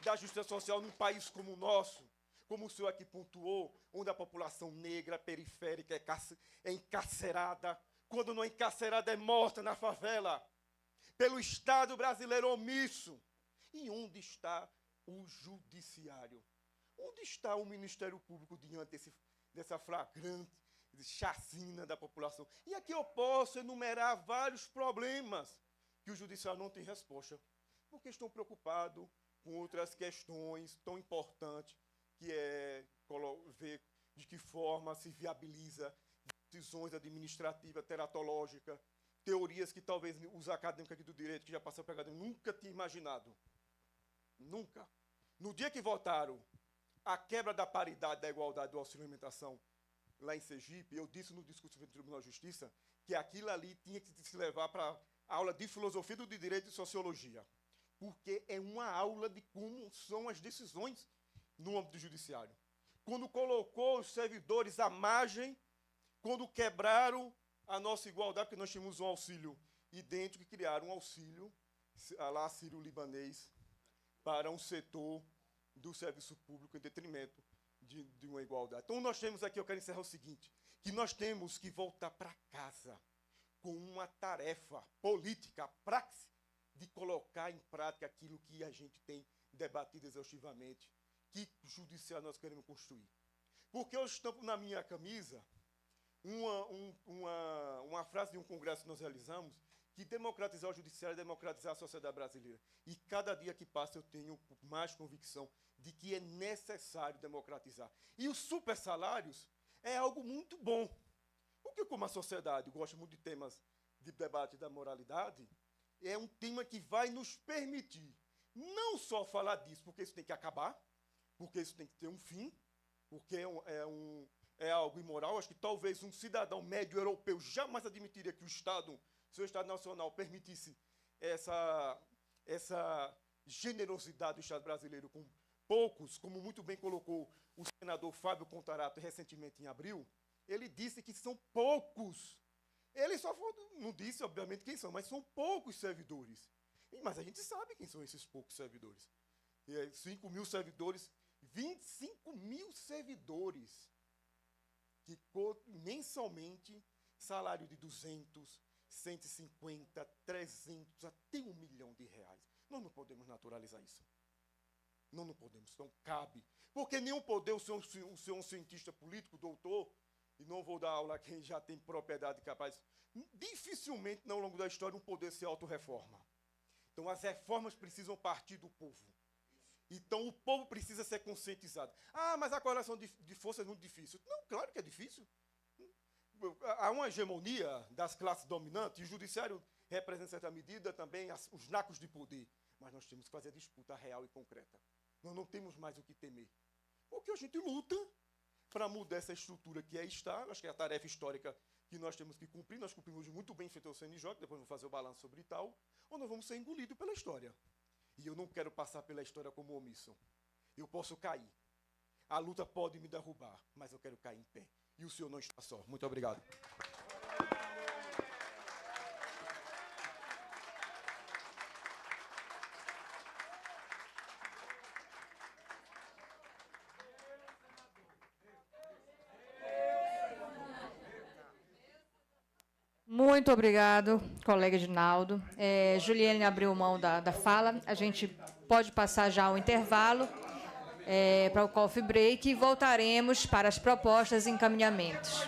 da justiça social num país como o nosso, como o senhor aqui pontuou, onde a população negra periférica é encarcerada, quando não é encarcerada é morta na favela, pelo Estado brasileiro omisso. E onde está o judiciário? Onde está o Ministério Público diante dessa flagrante chacina da população? E aqui eu posso enumerar vários problemas que o judiciário não tem resposta, porque estão preocupados com outras questões tão importantes, que é ver de que forma se viabiliza decisões administrativas, teratológicas, teorias que talvez os acadêmicos aqui do direito, que já passaram pela academia, nunca tinham imaginado. Nunca. No dia que votaram a quebra da paridade, da igualdade do auxílio alimentação lá em Sergipe, eu disse no discurso do Tribunal de Justiça que aquilo ali tinha que se levar para a aula de filosofia do direito e sociologia, porque é uma aula de como são as decisões no âmbito judiciário. Quando colocou os servidores à margem, quando quebraram a nossa igualdade, porque nós tínhamos um auxílio idêntico e criaram um auxílio lá sírio-libanês para um setor do serviço público em detrimento de uma igualdade. Então, nós temos aqui, eu quero encerrar o seguinte, que nós temos que voltar para casa com uma tarefa política, praxe, de colocar em prática aquilo que a gente tem debatido exaustivamente, que judiciário nós queremos construir. Porque eu estampo na minha camisa uma frase de um congresso que nós realizamos, que democratizar o judiciário é democratizar a sociedade brasileira. E cada dia que passa eu tenho mais convicção de que é necessário democratizar. E os supersalários é algo muito bom. Porque como a sociedade gosta muito de temas de debate da moralidade, é um tema que vai nos permitir não só falar disso, porque isso tem que acabar, porque isso tem que ter um fim, porque é algo imoral. Acho que talvez um cidadão médio europeu jamais admitiria que o Estado, seu Estado Nacional, permitisse essa generosidade do Estado brasileiro com poucos, como muito bem colocou o senador Fábio Contarato recentemente em abril, Ele disse que são poucos. Ele só não disse, obviamente, quem são, mas são poucos servidores. Mas a gente sabe quem são esses poucos servidores. 5 mil servidores, 25 mil servidores, que mensalmente, salário de 200, 150, 300, até R$1 milhão. Nós não podemos naturalizar isso. Não podemos, não cabe. Porque nenhum poder ser um cientista político, doutor, e não vou dar aula a quem já tem propriedade capaz, dificilmente, ao longo da história, um poder se autorreforma. Então, as reformas precisam partir do povo. Então, o povo precisa ser conscientizado. Ah, mas a correlação de forças é muito difícil. Não, claro que é difícil. Há uma hegemonia das classes dominantes, e o judiciário representa, em certa medida, também os nacos de poder. Mas nós temos que fazer a disputa real e concreta. Nós não temos mais o que temer. Porque a gente luta para mudar essa estrutura que está. Acho que é a tarefa histórica que nós temos que cumprir. Nós cumprimos muito bem feito ao CNJ, depois vou fazer o balanço sobre tal, ou nós vamos ser engolidos pela história. E eu não quero passar pela história como omisso. Eu posso cair. A luta pode me derrubar, mas eu quero cair em pé. E o senhor não está só. Muito obrigado. Muito obrigado, colega Edinaldo. Juliane abriu mão da fala. A gente pode passar já ao intervalo para o coffee break e voltaremos para as propostas e encaminhamentos.